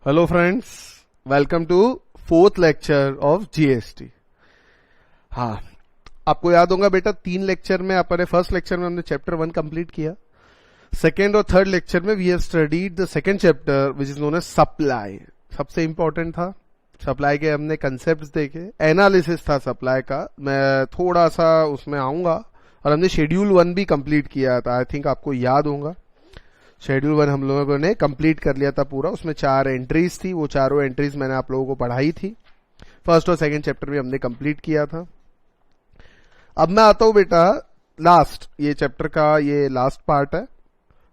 Hello friends, welcome to fourth lecture of GST. हाँ, आपको याद होगा बेटा, 3 लेक्चर में अपने फर्स्ट लेक्चर में हमने चैप्टर 1 कंप्लीट किया। सेकेंड और थर्ड लेक्चर में we have studied the second chapter which is known as supply. सबसे इंपॉर्टेंट था सप्लाई के, हमने कंसेप्ट देखे, एनालिसिस था सप्लाई का। मैं थोड़ा सा उसमें आऊंगा, और हमने शेड्यूल 1 भी कंप्लीट किया था। आई थिंक आपको याद होगा, शेड्यूल 1 हम लोगों ने कंप्लीट कर लिया था पूरा। उसमें 4 एंट्रीज थी, वो चारों एंट्रीज मैंने आप लोगों को पढ़ाई थी। फर्स्ट और सेकंड चैप्टर भी हमने कंप्लीट किया था। अब मैं आता हूं बेटा लास्ट, ये चैप्टर का ये लास्ट पार्ट है।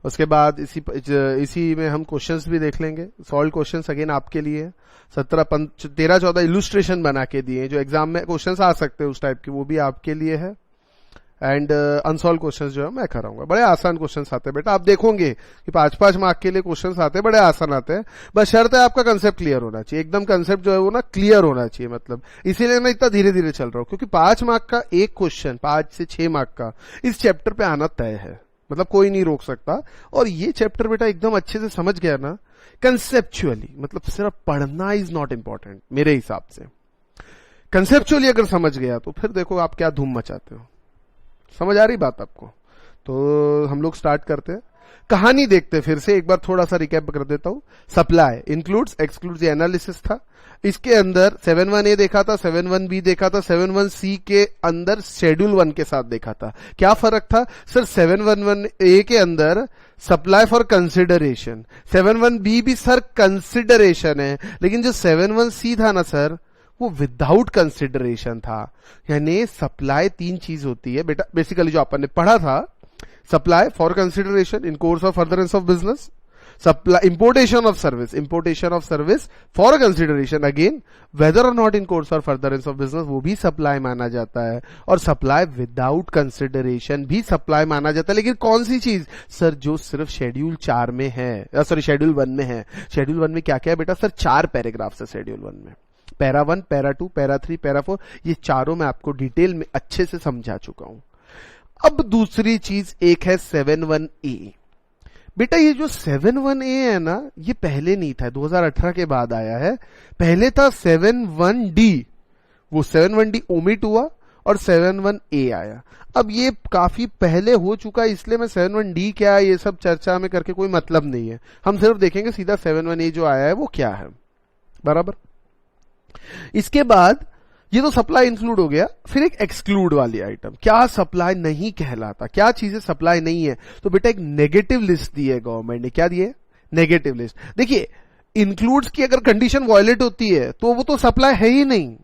उसके बाद इसी में हम क्वेश्चंस भी देख लेंगे। सॉल्व क्वेश्चंस अगेन आपके लिए 13-14 इलुस्ट्रेशन बना के दिए, जो एग्जाम में क्वेश्चंस आ सकते हैं उस टाइप के, वो भी आपके लिए है। एंड अनसॉल्व क्वेश्चंस जो है मैं कराऊंगा। बड़े आसान क्वेश्चंस आते हैं बेटा, आप देखोगे कि 5-5 मार्क के लिए क्वेश्चंस आते हैं, बड़े आसान आते हैं। बस शर्त है आपका कंसेप्ट क्लियर होना चाहिए, एकदम कंसेप्ट जो है वो ना क्लियर होना चाहिए। मतलब इसीलिए मैं इतना धीरे धीरे चल रहा हूं, क्योंकि 5 मार्क का एक क्वेश्चन, 5 से 6 मार्क का इस चैप्टर पे आना तय है, मतलब कोई नहीं रोक सकता। और ये चैप्टर बेटा एकदम अच्छे से समझ गया ना कंसेप्चुअली, मतलब सिर्फ पढ़ना इज नॉट इंपॉर्टेंट मेरे हिसाब से। कंसेप्चुअली अगर समझ गया तो फिर देखो आप क्या धूम मचाते हो। समझ आ रही बात आपको? तो हम लोग स्टार्ट करते हैं। कहानी देखते हैं फिर से, एक बार थोड़ा सा रिकैप कर देता हूं। सप्लाई इंक्लूड्स एक्सक्लूड्स ये एनालिसिस था। इसके अंदर 7(1)A देखा था, 7(1)B देखा था, 7(1)C के अंदर शेड्यूल 1 के साथ देखा था। क्या फर्क था सर? 7(1)A के अंदर सप्लाई फॉर कंसिडरेशन, 7(1)B भी सर कंसिडरेशन है, लेकिन जो 7(1)C था ना सर, वो विदाउट कंसिडरेशन था। यानी सप्लाई 3 चीज होती है बेटा, बेसिकली जो अपन ने पढ़ा था। Supply for consideration in course of furtherance of business, supply importation of service for consideration, again whether और नॉट इन कोर्स और फर्दरेंस ऑफ बिजनेस, वो भी सप्लाई माना जाता है। और सप्लाई विदाउट कंसिडरेशन भी सप्लाई माना जाता है। लेकिन कौन सी चीज सर? जो सिर्फ शेड्यूल 4 में है, सॉरी शेड्यूल 1 में है। शेड्यूल 1 में क्या क्या है बेटा सर? 4 पैराग्राफ्स है शेड्यूल 1 में। पैरा 1, पैरा 2, पैरा 3, पैरा 4, ये चारों मैं आपको डिटेल में अच्छे से समझा चुका हूं। अब दूसरी चीज एक है 7(1)A। बेटा ये जो 7(1)A है ना, ये पहले नहीं था, 2018 के बाद आया है। पहले था 7(1)D, वो 7(1)D ओमिट हुआ और 7(1)A आया। अब ये काफी पहले हो चुका है, इसलिए मैं 7(1)D क्या है ये सब चर्चा में करके कोई मतलब नहीं है। हम सिर्फ देखेंगे सीधा 7(1)A जो आया है वो क्या है, बराबर। इसके बाद ये तो सप्लाई इंक्लूड हो गया, फिर एक एक्सक्लूड वाली आइटम। क्या सप्लाई नहीं कहलाता, क्या चीजें सप्लाई नहीं है? तो बेटा एक नेगेटिव लिस्ट दी है गवर्नमेंट ने। क्या दी है? Negative list. देखिए, इंक्लूड्स की अगर कंडीशन वायलेट होती है तो वो तो सप्लाई है ही नहीं,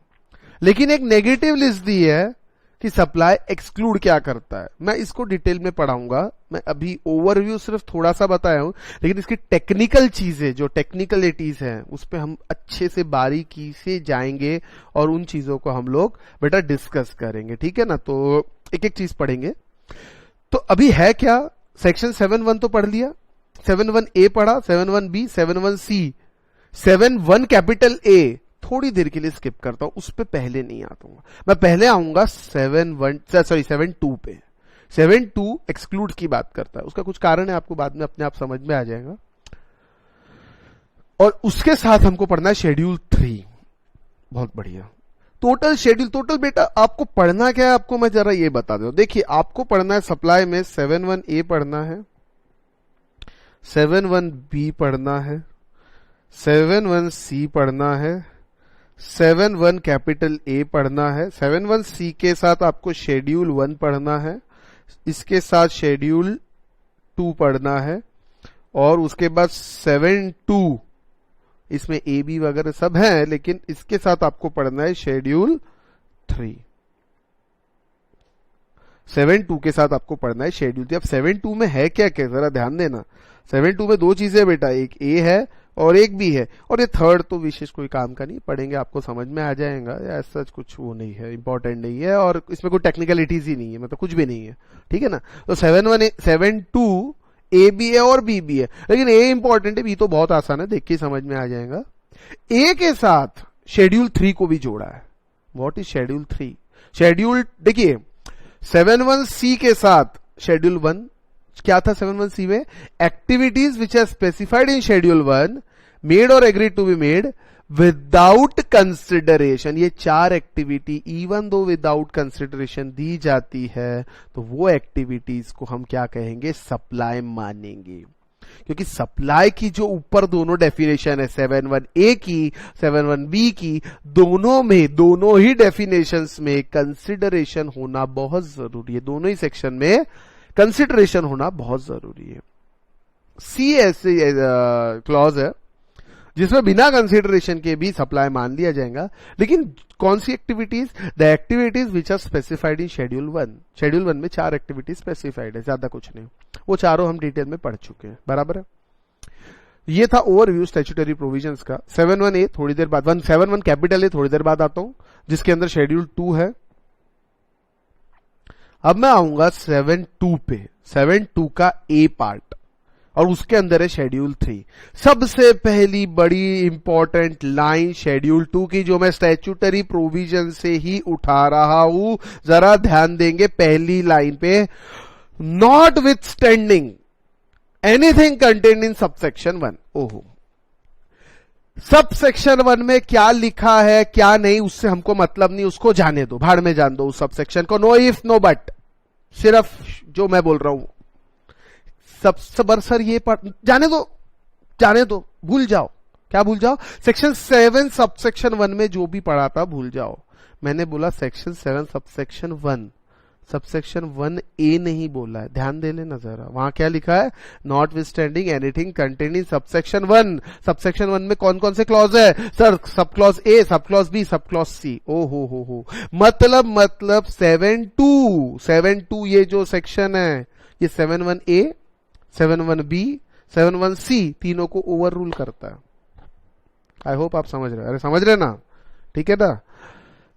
लेकिन एक नेगेटिव लिस्ट दी है कि सप्लाई एक्सक्लूड क्या करता है। मैं इसको डिटेल में पढ़ाऊंगा, मैं अभी ओवरव्यू सिर्फ थोड़ा सा बताया हूं, लेकिन इसकी टेक्निकल चीजें, जो टेक्निकलिटीज हैं, उस पर हम अच्छे से बारीकी से जाएंगे और उन चीजों को हम लोग बेटा डिस्कस करेंगे, ठीक है ना। तो एक एक चीज पढ़ेंगे। तो अभी है क्या? सेक्शन 7(1) तो पढ़ लिया, 7(1)A पढ़ा, 7(1)B, 7(1)C, 7(1) कैपिटल A थोड़ी देर के लिए स्किप करता हूं, उस पे पहले नहीं आता हूं। मैं पहले आऊंगा 7(2) पे। 7(2) एक्सक्लूड की बात करता है, उसका कुछ कारण है, आपको बाद में अपने आप समझ में आ जाएगा। और उसके साथ हमको पढ़ना है शेड्यूल 3। बहुत बढ़िया। टोटल शेड्यूल, टोटल बेटा आपको पढ़ना क्या है, आपको मैं जरा ये बता दूं। देखिए, आपको पढ़ना है सप्लाई में 7(1)A पढ़ना है, 7(1)B पढ़ना है, 7(1)C पढ़ना है, 7(1) कैपिटल A पढ़ना है, 7(1)C के साथ आपको शेड्यूल 1 पढ़ना है, इसके साथ शेड्यूल 2 पढ़ना है, और उसके बाद 7(2), इसमें A B वगैरह सब है, लेकिन इसके साथ आपको पढ़ना है शेड्यूल 3। 7(2) के साथ आपको पढ़ना है शेड्यूल 3। अब 7(2) में है क्या क्या, जरा ध्यान देना। 7(2) में 2 चीजें बेटा, एक A है और एक भी है, और ये थर्ड तो विशेष कोई काम का नहीं, पढ़ेंगे आपको समझ में आ जाएगा। ऐसा कुछ वो नहीं है, इंपॉर्टेंट नहीं है, और इसमें कोई टेक्निकलिटीज ही नहीं है, मतलब कुछ भी नहीं है, ठीक है ना। तो 7(2) A भी है और B भी है, लेकिन A इंपॉर्टेंट है, B तो बहुत आसान है, देख के समझ में आ जाएगा। A के साथ शेड्यूल 3 को भी जोड़ा है। What is schedule 3? शेड्यूल देखिए, 7(1)C के साथ शेड्यूल 1 क्या था? 7(1)C में activities which are specified in schedule 1 made और agreed to be made without consideration, ये 4 activity even though without consideration दी जाती है तो वो एक्टिविटीज को हम क्या कहेंगे, सप्लाई मानेंगे। क्योंकि सप्लाई की जो ऊपर दोनों डेफिनेशन है 7(1)(a) की 7(1)(b) की, दोनों ही डेफिनेशंस में कंसिडरेशन होना बहुत जरूरी है, दोनों ही सेक्शन में कंसिडरेशन होना बहुत जरूरी है। सी ऐसे क्लॉज है जिसमें बिना कंसिडरेशन के भी सप्लाई मान लिया जाएगा, लेकिन कौन सी activities, the activities which are specified in schedule 1। Schedule 1 में 4 एक्टिविटीज स्पेसिफाइड है, ज्यादा कुछ नहीं, वो चारों हम डिटेल में पढ़ चुके हैं, बराबर है। ये था ओवरव्यू स्टैट्यूटरी प्रोविजंस का। 7(1)(a) थोड़ी देर बाद, 7(1) कैपिटल ए थोड़ी देर बाद आता हूं, जिसके अंदर शेड्यूल 2 है। अब मैं आऊंगा 7(2) पे, 7(2) का ए पार्ट, और उसके अंदर है शेड्यूल 3। सबसे पहली बड़ी इंपॉर्टेंट लाइन शेड्यूल 2 की, जो मैं स्टैट्यूटरी प्रोविजन से ही उठा रहा हूं, जरा ध्यान देंगे पहली लाइन पे, not with standing anything contained in subsection 1। ओहो, सबसेक्शन 1 में क्या लिखा है क्या नहीं उससे हमको मतलब नहीं, उसको जाने दो, भाड़ में जान दो उस सबसेक्शन को, नो इफ नो बट, सिर्फ जो मैं बोल रहा हूं सब सर ये जाने दो, भूल जाओ। क्या भूल जाओ? सेक्शन 7 सबसेक्शन 1 में जो भी पढ़ा था भूल जाओ। मैंने बोला सेक्शन 7 सबसेक्शन 1, सबसेक्शन 1(a) नहीं बोला है, ध्यान दे लेना जरा। वहां क्या लिखा है, not with standing anything contained in subsection 1। Subsection 1 में कौन कौन से क्लॉज है सर? सब clause A, sub clause B, sub clause C. ओ हो, मतलब 7(2) ये जो सेक्शन है, ये 7(1)(a), 7(1)(b), 7(1)(c) तीनों को ओवर रूल करता है। आई होप आप समझ रहे, अरे समझ रहे ना, ठीक है ना,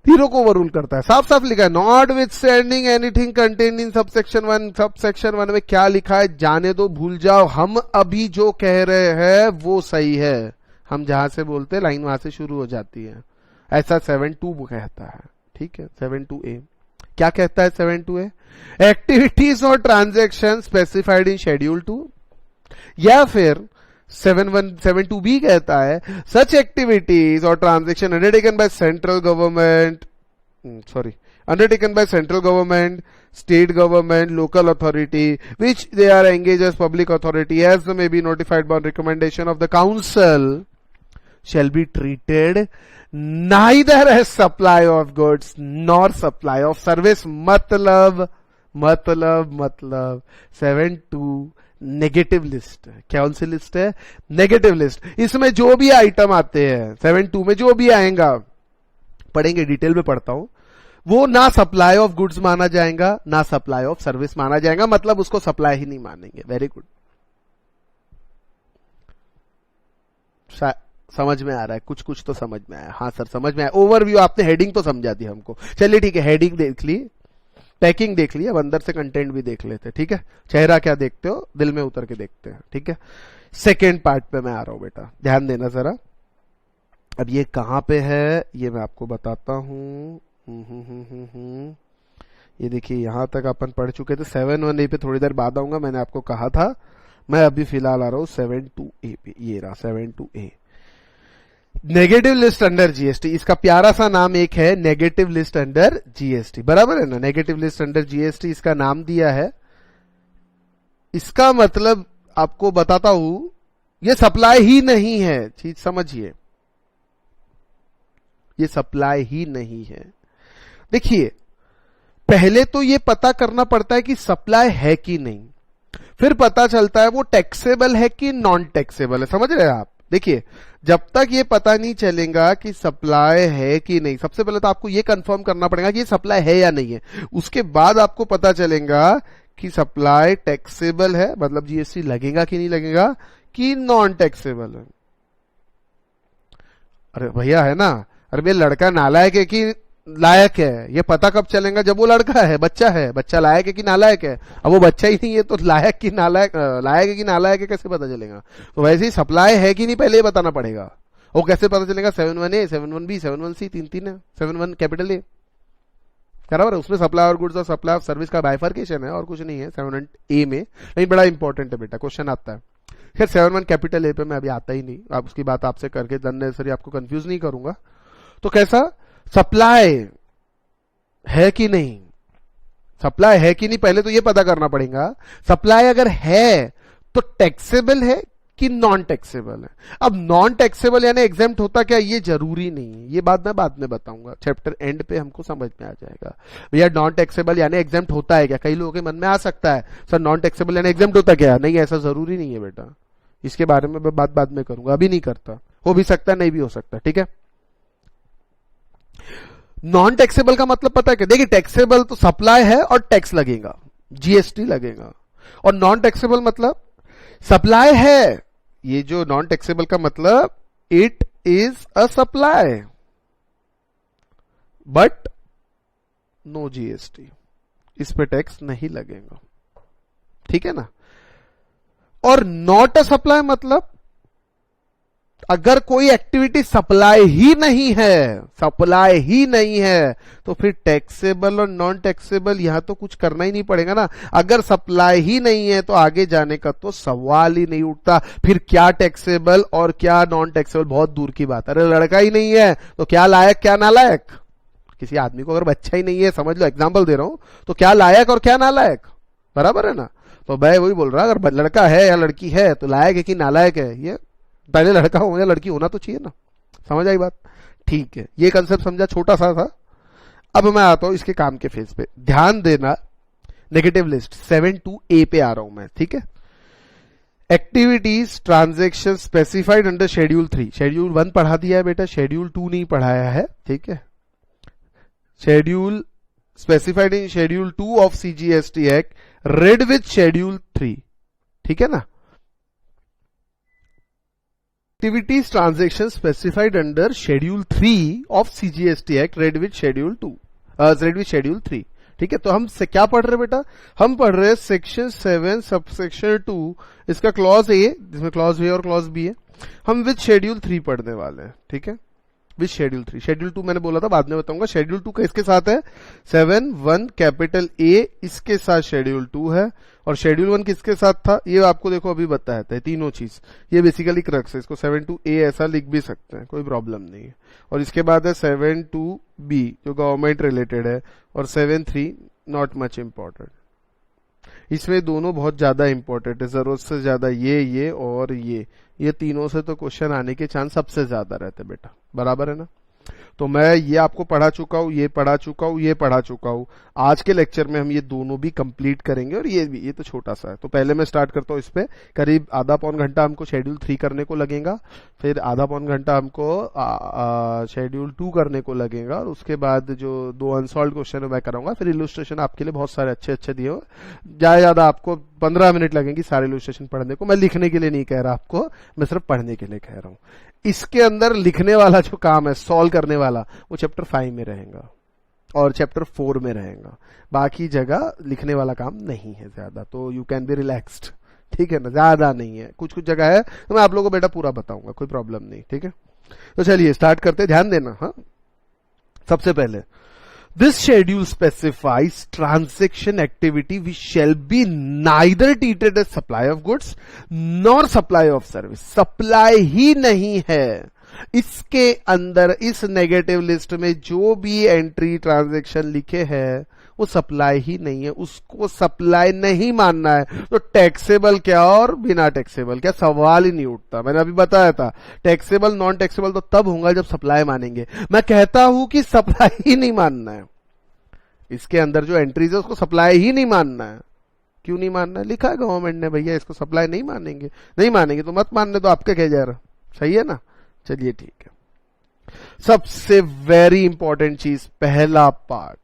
तीनों को ओवर रूल करता है। साफ साफ लिखा है, not with standing anything contained in subsection 1। Subsection 1 में क्या लिखा है जाने दो, भूल जाओ। हम अभी जो कह रहे हैं वो सही है, हम जहां से बोलते लाइन वहां से शुरू हो जाती है, ऐसा 7(2) कहता है, ठीक है। 7(2)(a) क्या कहता है? 7(2)(a) एक्टिविटीज और ट्रांजैक्शन स्पेसिफाइड इन शेड्यूल 2, या फिर 7(2)(b) कहता है सच एक्टिविटीज और transaction undertaken by central government, state government, local authority which they are engage as public authority as may be notified by recommendation of the council shall be treated neither as supply of goods nor supply of service। मतलब 7(2) negative list है। कौन सी list है? Negative list. इसमें जो भी item आते हैं 7(2) में, जो भी आएगा, पढ़ेंगे, डिटेल में पढ़ता हूं, वो ना सप्लाई ऑफ गुड्स माना जाएगा ना सप्लाई ऑफ सर्विस माना जाएगा, मतलब उसको सप्लाई ही नहीं मानेंगे। वेरी गुड, समझ में आ रहा है, कुछ तो समझ में आया। हाँ सर समझ में आया, ओवरव्यू आपने हेडिंग तो समझा दी हमको। चलिए ठीक है, हेडिंग देख ली, पैकिंग देख ली, अब अंदर से कंटेंट भी देख लेते, ठीक है। चेहरा क्या देखते हो, दिल में उतर के देखते हैं, ठीक है। सेकेंड पार्ट पे मैं आ रहा हूं बेटा, ध्यान देना जरा। अब ये कहां पे है ये मैं आपको बताता हूं। ये देखिए, यहां तक अपन पढ़ चुके थे। 7(1)(a) पे थोड़ी देर बाद आऊंगा, मैंने आपको कहा था। मैं अभी फिलहाल आ रहा हूं 7(2)(a) पे। ये रहा 7(2)(a), negative list under GST. इसका प्यारा सा नाम एक है, नेगेटिव लिस्ट अंडर जीएसटी, बराबर है ना। नेगेटिव लिस्ट अंडर जीएसटी इसका नाम दिया है। इसका मतलब आपको बताता हूं, ये सप्लाई ही नहीं है, चीज समझिए, ये सप्लाई ही नहीं है। देखिए, पहले तो ये पता करना पड़ता है कि सप्लाई है कि नहीं, फिर पता चलता है वो टैक्सेबल है कि नॉन टैक्सेबल है। समझ रहे हैं आप? देखिए, जब तक ये पता नहीं चलेगा कि सप्लाई है कि नहीं, सबसे पहले तो आपको ये कंफर्म करना पड़ेगा कि ये सप्लाई है या नहीं है। उसके बाद आपको पता चलेगा कि सप्लाई टैक्सेबल है, मतलब जीएसटी लगेगा कि नहीं लगेगा, कि नॉन टैक्सेबल है। अरे भैया है ना, अरे भैया लड़का नालायक है कि लायक है, ये पता कब चलेगा? जब वो लड़का है, बच्चा लायक है कि नालायक है। अब वो बच्चा ही नहीं है तो लायक है कि नालायक है कैसे पता चलेगा? तो वैसे ही सप्लाई है कि नहीं पहले ये बताना पड़ेगा। वो कैसे पता चलेगा? 7(1)(a), 7(1)(b), 7(1)(c), तीन है। 7(1) कैपिटल ए, बराबर है। उसमें सप्लाई और गुड्स और सप्लाई ऑफ सर्विस का बाइफर्केशन है और कुछ नहीं है 7(1)(a) में। लेकिन बड़ा इंपॉर्टेंट है बेटा, क्वेश्चन आता है खैर 7(1) कैपिटल ए पे मैं अभी आता ही नहीं, आप उसकी बात आपसे करके अननेसेसरी आपको कंफ्यूज नहीं करूंगा। तो कैसा सप्लाई है कि नहीं, सप्लाई है कि नहीं पहले तो ये पता करना पड़ेगा। सप्लाई अगर है तो टैक्सेबल है कि नॉन टैक्सेबल है। अब नॉन टैक्सेबल यानी एग्जेम्प्ट होता क्या, ये जरूरी नहीं है, ये बात मैं बाद में बताऊंगा, चैप्टर एंड पे हमको समझ में आ जाएगा। भैया नॉन टैक्सेबल यानी एग्जेम्प्ट होता है क्या, कई लोगों के मन में आ सकता है सर नॉन टैक्सेबल यानी एग्जेम्प्ट होता क्या, नहीं ऐसा जरूरी नहीं है बेटा, इसके बारे में मैं बात बाद में करूंगा, अभी नहीं करता, हो भी सकता है नहीं भी हो सकता, ठीक है। नॉन टैक्सेबल का मतलब पता है क्या, देखिए टैक्सेबल तो सप्लाई है और टैक्स लगेगा, जीएसटी लगेगा, और नॉन टैक्सेबल मतलब सप्लाई है, ये जो नॉन टैक्सेबल का मतलब it is a supply but no GST, इस पे टैक्स नहीं लगेगा, ठीक है ना। और नॉट अ सप्लाई मतलब अगर कोई एक्टिविटी सप्लाई ही नहीं है, सप्लाई ही नहीं है, तो फिर टैक्सेबल और नॉन टैक्सेबल यहां तो कुछ करना ही नहीं पड़ेगा ना। अगर सप्लाई ही नहीं है तो आगे जाने का तो सवाल ही नहीं उठता, फिर क्या टैक्सेबल और क्या नॉन टैक्सेबल बहुत दूर की बात। अरे लड़का ही नहीं है तो क्या लायक क्या नालायक, किसी आदमी को अगर बच्चा ही नहीं है, समझ लो एग्जाम्पल दे रहा हूं, तो क्या लायक और क्या नालायक, बराबर है ना। तो मैं वही बोल रहा, अगर लड़का है या लड़की है तो लायक है कि नालायक है, ये पहले लड़का हो या लड़की होना तो चाहिए ना, समझ आई बात, ठीक है। ये कंसेप्ट समझा, छोटा सा था। अब मैं आता हूं इसके काम के फेज पे, ध्यान देना, नेगेटिव लिस्ट 7(2)A पे आ रहा हूं मैं, ठीक है। Activities transaction specified under schedule 3, schedule 1 पढ़ा दिया है बेटा, शेड्यूल 2 नहीं पढ़ाया है, ठीक है। Schedule specified in schedule 2 of CGST act read with schedule 3, ठीक है ना। Activities transaction specified under Schedule 3 of CGST Act read with Schedule 2, read with Schedule 3, ठीक है। तो हम से क्या पढ़ रहे हैं बेटा, हम पढ़ रहे हैं सेक्शन 7 सबसेक्शन 2, इसका क्लॉज ए, जिसमें क्लॉज ए और क्लॉज बी है, हम विद शेड्यूल 3 पढ़ने वाले हैं, ठीक है, विद शेड्यूल 3। शेड्यूल 2 मैंने बोला था बाद में बताऊंगा। शेड्यूल 2 किसके साथ है, 7(1) कैपिटल ए, इसके साथ शेड्यूल 2 है, और शेड्यूल 1 किसके साथ था, ये आपको देखो अभी बताया था, तीनों चीज, ये बेसिकली क्रक्स है, इसको 7(2)A ऐसा लिख भी सकते हैं, कोई प्रॉब्लम नहीं है। और इसके बाद है 7(2)B जो गवर्नमेंट रिलेटेड है, और 7(3) नॉट मच इंपॉर्टेंट। इसमें दोनों बहुत ज्यादा इंपॉर्टेंट है, जरूरत से ज्यादा ये और ये तीनों से तो क्वेश्चन आने के चांस सबसे ज्यादा रहते बेटा, बराबर है ना। तो मैं ये आपको पढ़ा चुका हूं, ये पढ़ा चुका हूं, ये पढ़ा चुका हूं। आज के लेक्चर में हम ये दोनों भी कंप्लीट करेंगे, और ये भी, ये तो छोटा सा है। तो पहले मैं स्टार्ट करता हूं इस पे, करीब आधा पौन घंटा हमको शेड्यूल 3 करने को लगेगा, फिर आधा पौन घंटा हमको शेड्यूल 2 करने को लगेगा, और उसके बाद जो 2 अनसॉल्व क्वेश्चन है मैं कराऊंगा। फिर इलस्ट्रेशन आपके लिए बहुत सारे अच्छे अच्छे दिए हो, ज्यादा आपको 15 मिनट लगेंगी सारे इलस्ट्रेशन पढ़ने को। मैं लिखने के लिए नहीं कह रहा आपको, मैं सिर्फ पढ़ने के लिए कह रहा हूं। इसके अंदर लिखने वाला जो काम है, सॉल्व करने वाला, वो चैप्टर 5 में रहेगा और चैप्टर 4 में रहेगा, बाकी जगह लिखने वाला काम नहीं है ज्यादा, तो यू कैन बी रिलैक्स्ड, ठीक है ना, ज्यादा नहीं है। कुछ कुछ जगह है तो मैं आप लोगों को बेटा पूरा बताऊंगा, कोई प्रॉब्लम नहीं, ठीक है। तो चलिए स्टार्ट करते, ध्यान देना। हाँ, सबसे पहले this schedule specifies transaction activity which shall be neither treated as supply of goods nor supply of service, supply ही नहीं है। इसके अंदर इस नेगेटिव लिस्ट में जो भी एंट्री ट्रांजैक्शन लिखे हैं वो सप्लाई ही नहीं है, उसको सप्लाई नहीं मानना है। तो टैक्सेबल क्या और बिना टैक्सेबल क्या, सवाल ही नहीं उठता। मैंने अभी बताया था टैक्सेबल नॉन टैक्सेबल तो तब होगा जब सप्लाई मानेंगे। मैं कहता हूं कि सप्लाई ही नहीं मानना है, इसके अंदर जो एंट्रीज है उसको सप्लाई ही नहीं मानना है। क्यों नहीं मानना है, लिखा है गवर्नमेंट ने, भैया इसको सप्लाई नहीं मानेंगे, नहीं मानेंगे तो मत मानने, तो आपके कह जा रहा, सही है ना। चलिए ठीक है, सबसे वेरी इंपॉर्टेंट चीज, पहला पार्ट,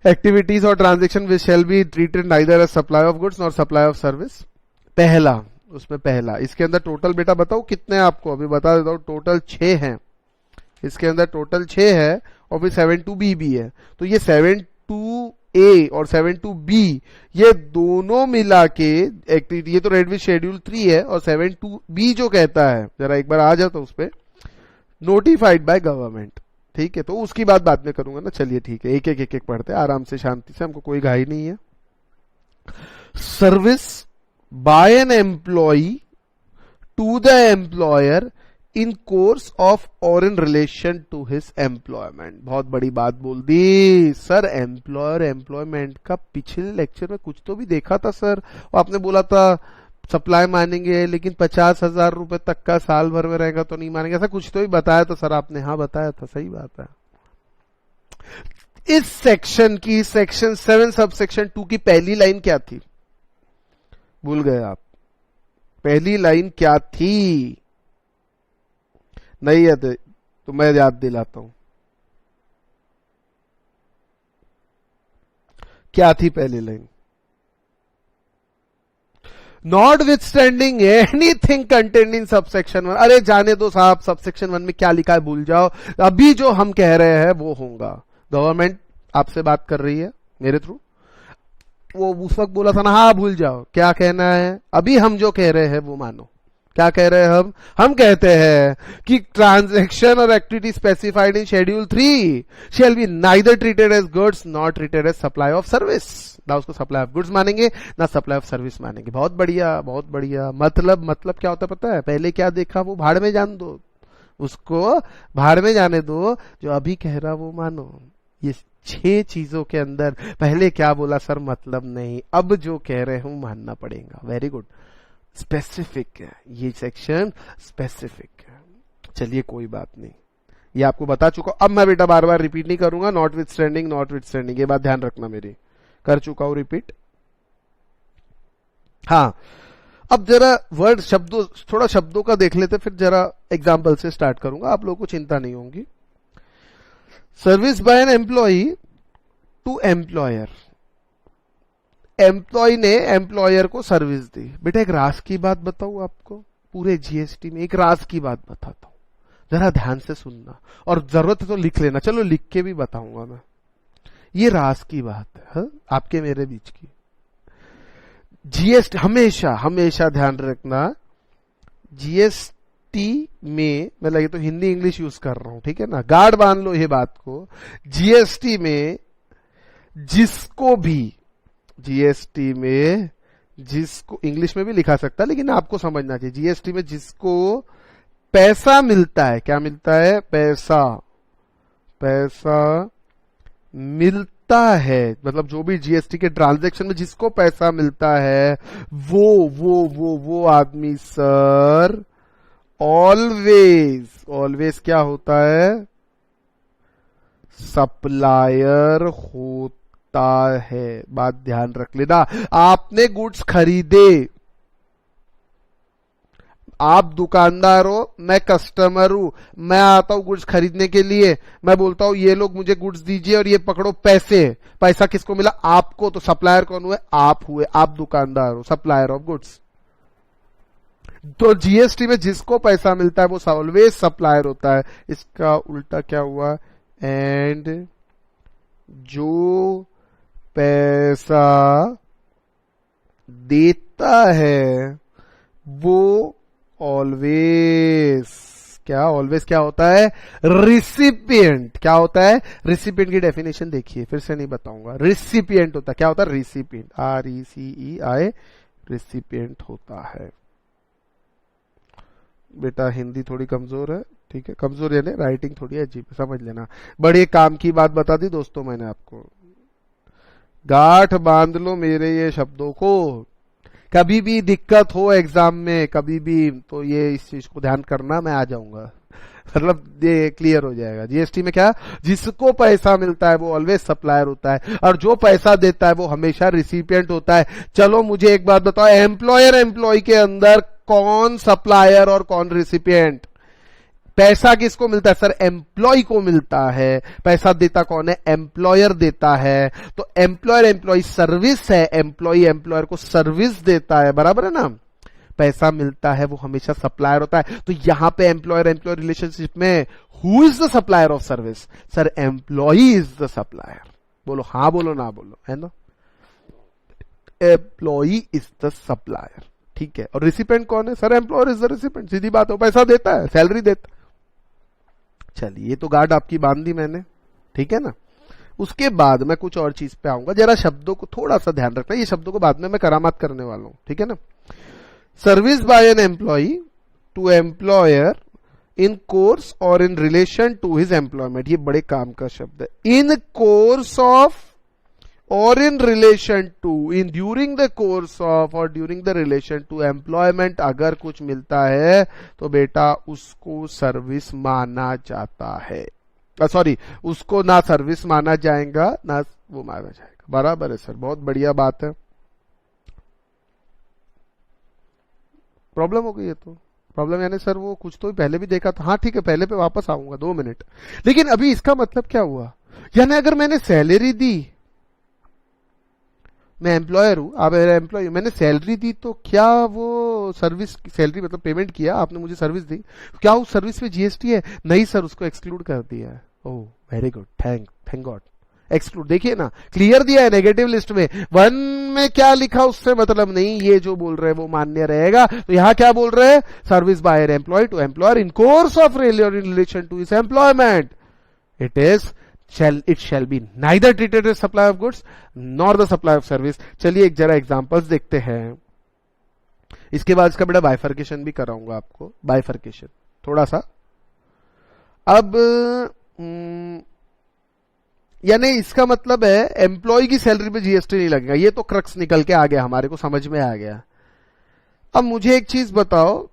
एक्टिविटीज और transaction which shall be treated neither as supply of goods nor supply of service. पहला, उसमें पहला, इसके अंदर टोटल बेटा बताओ कितने, आपको अभी बता देता हूं, टोटल 6 हैं, इसके अंदर टोटल 6 है, और फिर 7(2)B भी है। तो ये 7(2)A और 7(2)B ये दोनों मिला के एक्टिविटी, ये तो रेड विथ शेड्यूल 3 है, और 7(2)B जो कहता है, जरा एक बार आ जाता उस पे, नोटिफाइड बाय गवर्नमेंट, ठीक है। तो उसकी बात बाद में करूंगा ना, चलिए ठीक है, एक एक पढ़ते आराम से शांति से, हमको कोई घाई नहीं है। Service by an employee to the employer in course of और in relation to his employment. बहुत बड़ी बात बोल दी सर, एम्प्लॉयर एम्प्लॉयमेंट का पिछले लेक्चर में कुछ तो भी देखा था सर, और आपने बोला था सप्लाई मानेंगे लेकिन 50,000 रुपए तक का साल भर में रहेगा तो नहीं मानेंगे, ऐसा कुछ तो भी बताया था सर आपने। हाँ बताया था, सही बात है। इस सेक्शन की सेक्शन 7 सब सेक्शन 2 की पहली लाइन क्या थी, भूल गए आप? पहली लाइन क्या थी? नहीं याद तो मैं याद दिलाता हूं। क्या थी पहली line? Not with standing anything content in subsection 1। अरे जाने दो साहब, सबसेक्शन 1 में क्या लिखा है भूल जाओ, अभी जो हम कह रहे हैं वो होगा। गवर्नमेंट आपसे बात कर रही है मेरे थ्रू, वो उस वक्त बोला था ना, हाँ भूल जाओ, क्या कहना है, अभी हम जो कह रहे हैं वो मानो। क्या कह रहे हैं हम कहते हैं कि ट्रांजैक्शन और activity specified in schedule 3 shall be neither treated as goods not treated as supply of service. ना उसको सप्लाई ऑफ गुड्स मानेंगे ना सप्लाई ऑफ सर्विस मानेंगे। बहुत बढ़िया, बहुत बढ़िया। मतलब क्या होता है पता है? पहले क्या देखा वो भाड़ में जान दो, उसको भाड़ में जाने दो, जो अभी कह रहा वो मानो। ये 6 चीजों के अंदर पहले क्या बोला सर, मतलब नहीं, अब जो कह रहे हूं मानना पड़ेगा। वेरी गुड, स्पेसिफिक है ये सेक्शन, स्पेसिफिक है। चलिए कोई बात नहीं, ये आपको बता चुका। अब मैं बेटा बार बार रिपीट नहीं करूंगा, नॉट विथ स्टैंडिंग, ये बात ध्यान रखना मेरी, कर चुका हूं रिपीट। हाँ, अब जरा वर्ड शब्दों, थोड़ा शब्दों का देख लेते, फिर जरा एग्जाम्पल से स्टार्ट करूंगा, आप लोगों को चिंता नहीं होगी। Service by an employee to employer, employee ने एम्प्लॉयर को सर्विस दी। बेटा एक राज की बात बताऊं आपको, पूरे जीएसटी में एक राज की बात बताता हूं, जरा ध्यान से सुनना, और जरूरत है तो लिख लेना, चलो लिख के भी बताऊंगा मैं। ये राज की बात है, हा? आपके मेरे बीच की। जीएसटी हमेशा ध्यान रखना, जीएसटी में मैं लगे तो हिंदी इंग्लिश यूज कर रहा हूं, ठीक है ना, गार्ड बांध लो ये बात को। जीएसटी में जिसको भी, जीएसटी में जिसको, इंग्लिश में भी लिखा सकता है लेकिन आपको समझना चाहिए, जीएसटी में जिसको पैसा मिलता है, क्या मिलता है? पैसा मिलता है, मतलब जो भी जीएसटी के ट्रांजैक्शन में जिसको पैसा मिलता है वो आदमी सर ऑलवेज क्या होता है? सप्लायर होता है। बात ध्यान रख लेना। आपने गुड्स खरीदे, आप दुकानदार हो, मैं कस्टमर हूं, मैं आता हूं गुड्स खरीदने के लिए, मैं बोलता हूं ये लोग मुझे गुड्स दीजिए और ये पकड़ो पैसे। पैसा किसको मिला? आपको। तो सप्लायर कौन हुए? आप हुए, आप दुकानदार हो, सप्लायर ऑफ गुड्स। तो जीएसटी में जिसको पैसा मिलता है वो ऑलवेज सप्लायर होता है। इसका उल्टा क्या हुआ? एंड जो पैसा देता है वो ऑलवेज क्या होता है? रिसिपिएंट। क्या होता है? रिसिपिएंट की डेफिनेशन देखिए, फिर से नहीं बताऊंगा। रिसिपिएंट होता है, क्या होता है? रिसिपिएंट, RECEI, रिसिपिएंट होता है। बेटा हिंदी थोड़ी कमजोर है, ठीक है, कमजोर यानी राइटिंग थोड़ी अजीब, समझ लेना। बड़े काम की बात बता दी दोस्तों मैंने आपको, गांठ बांध लो मेरे ये शब्दों को। कभी भी दिक्कत हो एग्जाम में, कभी भी, तो ये इस चीज को ध्यान करना, मैं आ जाऊंगा, मतलब ये क्लियर हो जाएगा। जीएसटी में क्या? जिसको पैसा मिलता है वो ऑलवेज सप्लायर होता है, और जो पैसा देता है वो हमेशा रिसिपिएंट होता है। चलो मुझे एक बात बताओ, एम्प्लॉयर एम्प्लॉय के अंदर कौन सप्लायर और कौन रिसिपिएंट? पैसा किसको मिलता है सर? एम्प्लॉय को मिलता है। पैसा देता कौन है? एम्प्लॉयर देता है। तो एम्प्लॉयर एम्प्लॉय सर्विस है, एम्प्लॉय एम्प्लॉयर को सर्विस देता है, बराबर है ना। पैसा मिलता है वो हमेशा सप्लायर होता है। तो यहां पे एम्प्लॉयर एम्प्लॉय रिलेशनशिप में who is the supplier of service? Sir employee is the supplier. बोलो हाँ, बोलो ना बोलो, है ना। एम्प्लॉय इज द सप्लायर, ठीक है। और रिसिपेंट कौन है? Sir employer is the recipient, सीधी बात है, पैसा देता है, सैलरी देता है। चलिए ये तो गार्ड आपकी बांध दी मैंने, ठीक है ना। उसके बाद मैं कुछ और चीज पे आऊंगा, जरा शब्दों को थोड़ा सा ध्यान रखना, ये शब्दों को बाद में मैं करामात करने वाला हूं, ठीक है ना। Service by an employee to employer in course or in relation to his employment, ये बड़े काम का शब्द है। इन कोर्स ऑफ और in relation to, in during the course of or during the relation to employment अगर कुछ मिलता है तो बेटा उसको सर्विस माना जाता है। सॉरी, उसको ना सर्विस माना जाएगा ना वो माना जाएगा। बराबर है सर, बहुत बढ़िया बात है। प्रॉब्लम हो गई है तो प्रॉब्लम यानी सर वो कुछ तो पहले भी देखा था। हाँ ठीक है, पहले पे वापस आऊंगा 2 मिनट। लेकिन अभी इसका मतलब क्या हुआ, यानी अगर मैंने सैलरी दी, मैं एम्प्लॉयर हूं, आप एम्प्लॉय, मैंने सैलरी दी, तो क्या वो सर्विस, सैलरी मतलब पेमेंट किया आपने, मुझे सर्विस दी, क्या उस सर्विस पे जीएसटी है? नहीं सर, उसको एक्सक्लूड कर दिया है। Oh very good, thank God, exclude. देखिए ना, क्लियर दिया है नेगेटिव लिस्ट में। 1 में क्या लिखा उससे मतलब नहीं, ये जो बोल रहे हैं वो मान्य रहेगा। तो यहां क्या बोल रहे हैं, service by employee to employer in course of relation to his employment, it shall be neither treated as supply of goods nor the supply of service। चलिए एक जरा एग्जांपल्स देखते हैं, इसके बाद इसका बड़ा बाइफर्केशन भी कराऊंगा आपको, बाइफर्केशन थोड़ा सा। अब यानी इसका मतलब है एम्प्लॉय की सैलरी पे जीएसटी नहीं लगेगा, ये तो क्रक्स निकल के आ गया, हमारे को समझ में आ गया। अब मुझे एक चीज बताओ,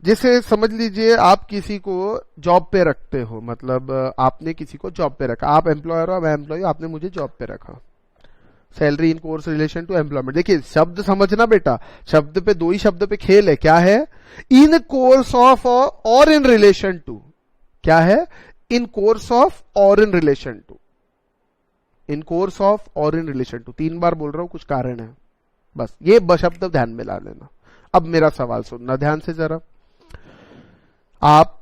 जैसे समझ लीजिए आप किसी को जॉब पे रखते हो, मतलब आपने किसी को जॉब पे रखा, आप एम्प्लॉयर हो, मैं एम्प्लॉय, आपने मुझे जॉब पे रखा, salary in course relation to employment. देखिए शब्द समझना बेटा, शब्द पे 2 ही शब्द पे खेल है। क्या है, इन कोर्स ऑफ और इन रिलेशन टू। क्या है, इन कोर्स ऑफ और in relation to, in course of और इन रिलेशन टू। 3 बार बोल रहा हूं, कुछ कारण है, बस ये शब्द ध्यान में ला लेना। अब मेरा सवाल सुनना ध्यान से जरा। आप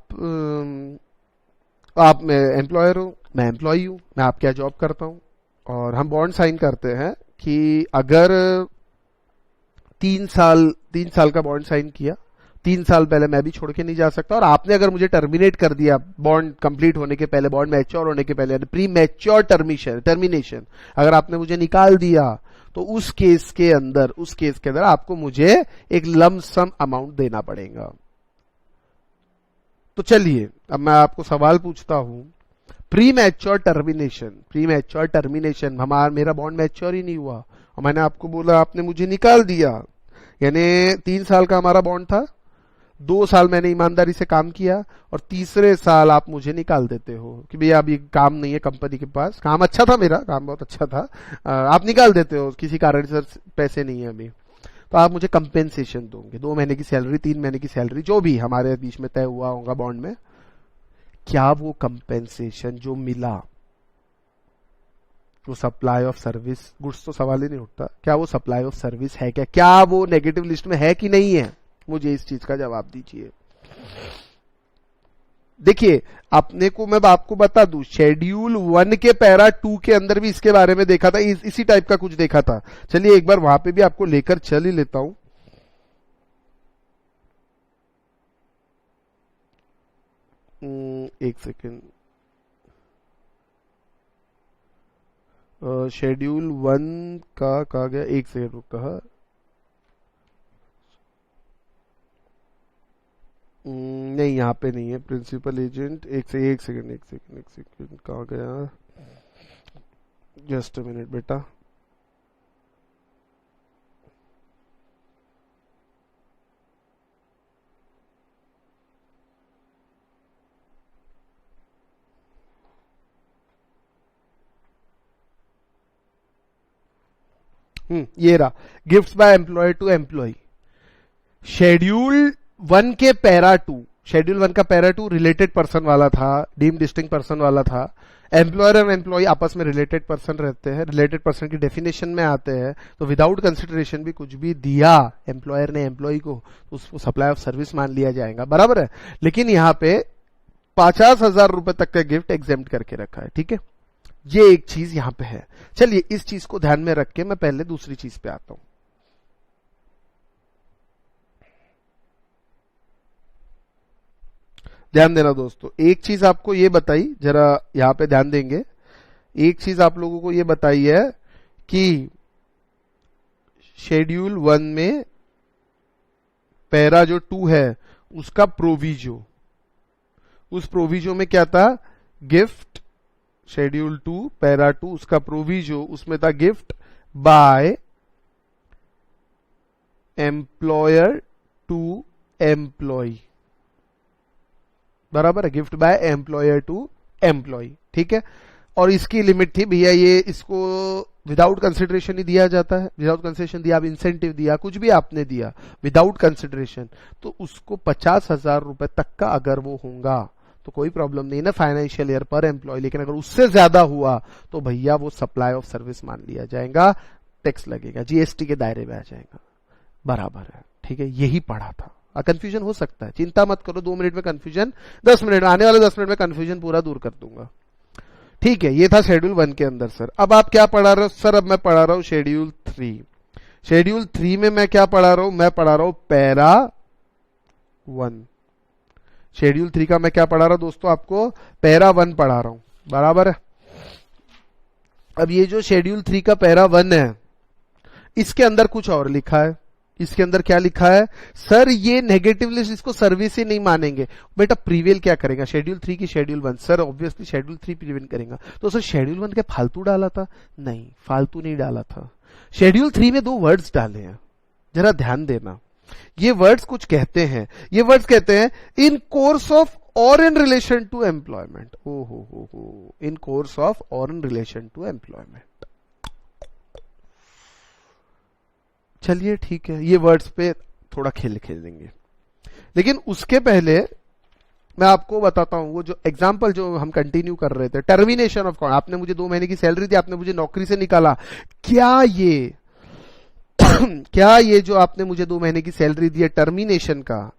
मैं एम्प्लॉयर हूं, मैं एम्प्लॉई हूं, मैं आपके यहाँ जॉब करता हूं, और हम बॉन्ड साइन करते हैं कि अगर 3 साल का बॉन्ड साइन किया, 3 साल पहले मैं भी छोड़ के नहीं जा सकता, और आपने अगर मुझे टर्मिनेट कर दिया बॉन्ड कंप्लीट होने के पहले, बॉन्ड मैच्योर होने के पहले, प्री मैच्योर टर्मिनेशन, अगर आपने मुझे निकाल दिया, तो उस केस के अंदर आपको मुझे एक लम सम अमाउंट देना पड़ेगा। तो चलिए अब मैं आपको सवाल पूछता हूं, प्री मैच्योर टर्मिनेशन, मेरा बॉन्ड मैच्योर ही नहीं हुआ और मैंने आपको बोला, आपने मुझे निकाल दिया, यानी 3 साल का हमारा बॉन्ड था, 2 साल मैंने ईमानदारी से काम किया और तीसरे साल आप मुझे निकाल देते हो कि भैया अभी काम नहीं है कंपनी के पास, काम अच्छा था, मेरा काम बहुत अच्छा था, आप निकाल देते हो किसी कारण से, पैसे नहीं है अभी, तो आप मुझे कंपेंसेशन दोगे, 2 महीने की सैलरी, 3 महीने की सैलरी, जो भी हमारे बीच में तय हुआ होगा बॉन्ड में। क्या वो कंपेंसेशन जो मिला वो सप्लाई ऑफ सर्विस, गुड्स तो सवाल ही नहीं उठता, क्या वो सप्लाई ऑफ सर्विस है? क्या वो नेगेटिव लिस्ट में है कि नहीं है? मुझे इस चीज का जवाब दीजिए। देखिए अपने को मैं आपको बता दूं, शेड्यूल 1 के पैरा 2 के अंदर भी इसके बारे में देखा था, इसी टाइप का कुछ देखा था। चलिए एक बार वहां पे भी आपको लेकर चल ही लेता हूं। एक सेकेंड, शेड्यूल 1 का कहा गया, एक सेकेंड रुका, नहीं यहाँ पे नहीं है, प्रिंसिपल एजेंट, एक सेकेंड कहाँ गया, जस्ट अ मिनट बेटा, ये रहा, gifts by employee to employee, schedule 1 के पैरा 2, शेड्यूल 1 का पैरा 2 रिलेटेड पर्सन वाला था, डीम डिस्टिंक्ट पर्सन वाला था। एम्प्लॉयर और एम्प्लॉय आपस में रिलेटेड पर्सन रहते हैं, रिलेटेड पर्सन की डेफिनेशन में आते हैं, तो विदाउट कंसिडरेशन भी कुछ भी दिया एम्प्लॉयर ने एम्प्लॉय को, तो उसको सप्लाई ऑफ सर्विस मान लिया जाएगा, बराबर है। लेकिन यहाँ पे 50,000 रुपए तक का गिफ्ट एग्जेम्प्ट करके रखा है, ठीक है, ये एक चीज यहां पे है। चलिए इस चीज को ध्यान में रख के मैं पहले दूसरी चीज पे आता हूं। ध्यान देना दोस्तों, एक चीज आपको ये बताई, जरा यहां पे ध्यान देंगे, एक चीज आप लोगों को ये बताई है कि शेड्यूल 1 में पैरा जो 2 है उसका प्रोविजो, उस प्रोविजो में क्या था, गिफ्ट, शेड्यूल 2 पैरा 2 उसका प्रोविजो, उसमें था gift by employer to employee, बराबर है, gift by employer to employee, ठीक है। और इसकी लिमिट थी भैया, ये इसको विदाउट कंसिडरेशन ही दिया जाता है, विदाउट कंसिडरेशन दिया, आप इंसेंटिव दिया, कुछ भी आपने दिया विदाउट कंसिडरेशन, तो उसको 50,000 रुपए तक का अगर वो होगा तो कोई प्रॉब्लम नहीं ना फाइनेंशियल ईयर पर एम्प्लॉय। लेकिन अगर उससे ज्यादा हुआ तो भैया वो सप्लाई ऑफ सर्विस मान लिया जाएगा, टैक्स लगेगा, जीएसटी के दायरे में आ जाएगा, बराबर है, ठीक है। यही पढ़ा था, कंफ्यूजन हो सकता है, चिंता मत करो, 2 मिनट में कंफ्यूजन, 10 मिनट में, आने वाले 10 मिनट में कंफ्यूजन पूरा दूर कर दूंगा, ठीक है। ये था शेड्यूल 1 के अंदर सर। अब आप क्या पढ़ा रहे हो सर? अब मैं पढ़ा रहा हूं शेड्यूल 3। शेड्यूल 3 में मैं क्या पढ़ा रहा हूं? मैं पढ़ा रहा हूं पैरा 1। शेड्यूल 3 का मैं क्या पढ़ा रहा हूं दोस्तों? आपको पैरा 1 पढ़ा रहा हूं, बराबर है। अब ये जो शेड्यूल 3 का पैरा 1 है, इसके अंदर कुछ और लिखा है। इसके अंदर क्या लिखा है सर? ये नेगेटिव लिस्ट, इसको सर्विस ही नहीं मानेंगे। बेटा प्रीवेल क्या करेगा? शेड्यूल 3 की schedule 1, sir obviously schedule 3 prevail करेगा। तो सर शेड्यूल 1 के फालतू डाला था? नहीं, फालतू नहीं डाला था। शेड्यूल 3 में 2 वर्ड्स डाले हैं, जरा ध्यान देना। ये वर्ड्स कुछ कहते हैं, ये वर्ड्स कहते हैं इन कोर्स ऑफ और इन रिलेशन टू एम्प्लॉयमेंट। ओ हो, इन कोर्स ऑफ और इन रिलेशन टू एम्प्लॉयमेंट। चलिए ठीक है, ये वर्ड्स पे थोड़ा खेल देंगे, लेकिन उसके पहले मैं आपको बताता हूं वो जो एग्जाम्पल जो हम कंटिन्यू कर रहे थे, टर्मिनेशन ऑफ कॉन्ट्रैक्ट। आपने मुझे 2 महीने की सैलरी दी, आपने मुझे नौकरी से निकाला, क्या ये क्या ये जो आपने मुझे 2 महीने की सैलरी दी है टर्मिनेशन का,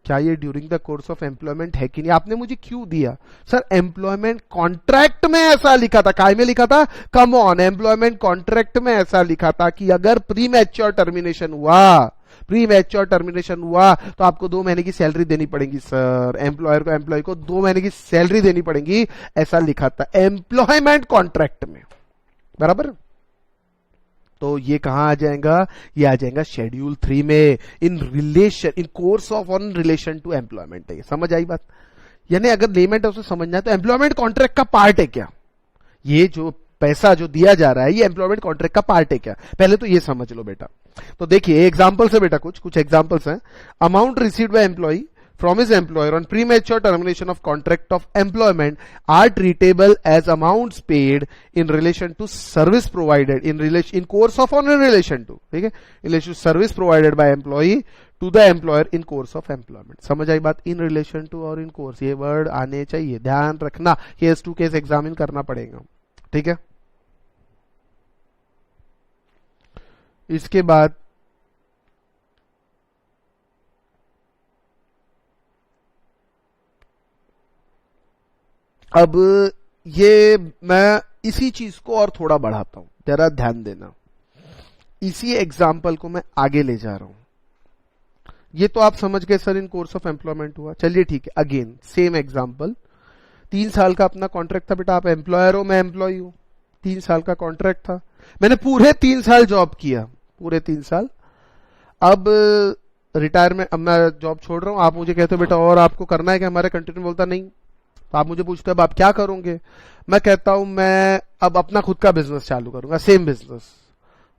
क्या ये during the course of employment है कि नहीं? आपने मुझे क्यों दिया? सर एम्प्लॉयमेंट कॉन्ट्रैक्ट में ऐसा लिखा था। काय में लिखा था? कम ऑन, एम्प्लॉयमेंट कॉन्ट्रैक्ट में ऐसा लिखा था कि अगर प्री मैच्योर टर्मिनेशन हुआ तो आपको 2 महीने की सैलरी देनी पड़ेगी। सर एम्प्लॉयर को, एम्प्लॉय को 2 महीने की सैलरी देनी पड़ेगी, ऐसा लिखा था एम्प्लॉयमेंट कॉन्ट्रैक्ट में, बराबर। तो ये कहां आ जाएगा? ये आ जाएगा शेड्यूल 3 में, in relation, in course of on relation to employment है। समझ आई बात? यानी अगर लेमेंट है उसे समझना है तो एम्प्लॉयमेंट कॉन्ट्रैक्ट का पार्ट है क्या? ये जो पैसा जो दिया जा रहा है ये एम्प्लॉयमेंट कॉन्ट्रैक्ट का पार्ट है क्या? पहले तो ये समझ लो बेटा। तो देखिए एग्जाम्पल्स है बेटा, कुछ एग्जाम्पल्स हैं। Amount received by employee from his employer on premature termination of contract of employment are treatable as amounts paid in relation to service provided in course of or in relation to, ठीक है, in relation to service provided by employee to the employer in course of employment। समझ आई बात? in relation to और in course, ये word आने चाहिए, ध्यान रखना, केस टू केस एग्जामिन करना पड़ेगा, ठीक है। इसके बाद अब ये मैं इसी चीज को और थोड़ा बढ़ाता हूं, जरा ध्यान देना। इसी एग्जाम्पल को मैं आगे ले जा रहा हूं। ये तो आप समझ गए sir in course of employment हुआ। चलिए ठीक है, अगेन सेम एग्जाम्पल। 3 साल का अपना कॉन्ट्रैक्ट था बेटा, आप एम्प्लॉयर हो, मैं एम्प्लॉय हूं। 3 साल का कॉन्ट्रैक्ट था, मैंने पूरे 3 साल जॉब किया, पूरे 3 साल। अब रिटायरमेंट, अब मैं जॉब छोड़ रहा हूं, आप मुझे कहते हो बेटा और आपको करना है कि हमारे कंटिन्यू, बोलता नहीं। तो आप मुझे पूछते हो अब आप क्या करोगे? मैं कहता हूं मैं अब अपना खुद का बिजनेस चालू करूंगा, सेम बिजनेस।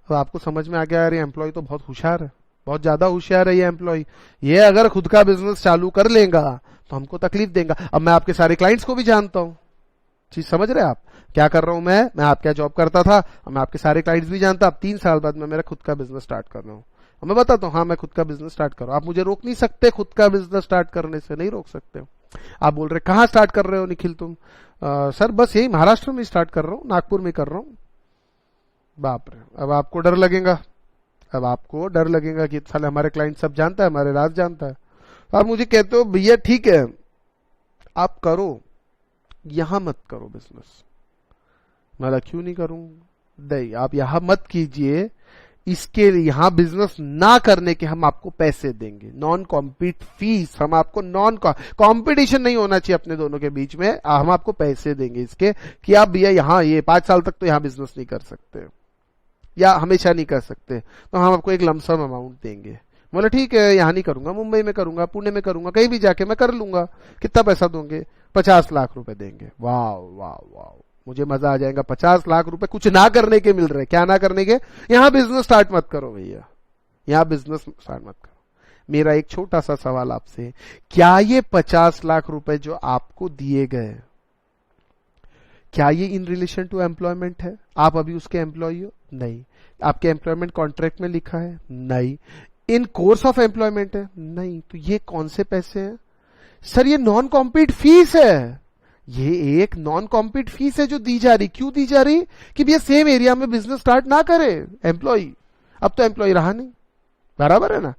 तो आपको समझ में आ गया यार ये एम्प्लॉय तो बहुत होशियार है, बहुत ज्यादा होशियार है ये एम्प्लॉय। ये अगर खुद का बिजनेस चालू कर लेगा तो हमको तकलीफ देगा। अब मैं आपके सारे क्लाइंट्स को भी जानता हूं, चीज समझ रहे हैं आप? क्या कर रहा हूं मैं आपके यहाँ जॉब करता था, मैं आपके सारे क्लाइंट्स भी जानता। अब 3 साल बाद मैं मेरा खुद का बिजनेस स्टार्ट कर रहा हूं, मैं बताता हूं हाँ मैं खुद का बिजनेस स्टार्ट कर रहा हूं। आप मुझे रोक नहीं सकते खुद का बिजनेस स्टार्ट करने से, नहीं रोक सकते। आप बोल रहे कहां स्टार्ट कर रहे हो निखिल तुम? सर बस यही महाराष्ट्र में स्टार्ट कर रहा हूं, नागपुर में कर रहा हूं। बाप रे, अब आपको डर लगेगा, अब आपको डर लगेगा कि साले हमारे क्लाइंट सब जानता है, हमारे राज जानता है। तो आप मुझे कहते हो भैया ठीक है आप करो, यहां मत करो बिजनेस। मैं क्यों नहीं करूं? नहीं, आप यहां मत कीजिए, इसके यहां बिजनेस ना करने के हम आपको पैसे देंगे, नॉन कॉम्पीट फीस। हम आपको नॉन कॉम्पिटिशन नहीं होना चाहिए अपने दोनों के बीच में, हम आपको पैसे देंगे इसके कि आप भैया यहां ये 5 साल तक तो यहां बिजनेस नहीं कर सकते। या हमेशा नहीं कर सकते, तो हम आपको एक लमसम अमाउंट देंगे। बोला ठीक है, यहां नहीं करूंगा, मुंबई में करूंगा, पुणे में करूंगा, कहीं भी जाके मैं कर लूंगा। कितना पैसा दोगे? 50 लाख रुपए देंगे। वाह वाह वाह, मुझे मजा आ जाएगा। 50 लाख रुपए कुछ ना करने के मिल रहे। क्या ना करने के? यहां बिजनेस स्टार्ट मत करो भैया, यहां बिजनेस स्टार्ट मत करो। मेरा एक छोटा सा सवाल आपसे, क्या ये 50 लाख रुपए जो आपको दिए गए, क्या ये इन रिलेशन टू एम्प्लॉयमेंट है? आप अभी उसके एम्प्लॉय हो? नहीं। आपके एम्प्लॉयमेंट कॉन्ट्रैक्ट में लिखा है? नहीं। इन कोर्स ऑफ एम्प्लॉयमेंट है? नहीं। तो ये कौन से पैसे हैं? सर ये नॉन कॉम्पीट फीस है। ये एक नॉन कॉम्पीट फीस है जो दी जा रही। क्यों दी जा रही? कि भैया सेम एरिया में बिजनेस स्टार्ट ना करे एम्प्लॉय। अब तो एम्प्लॉय रहा नहीं, बराबर है ना।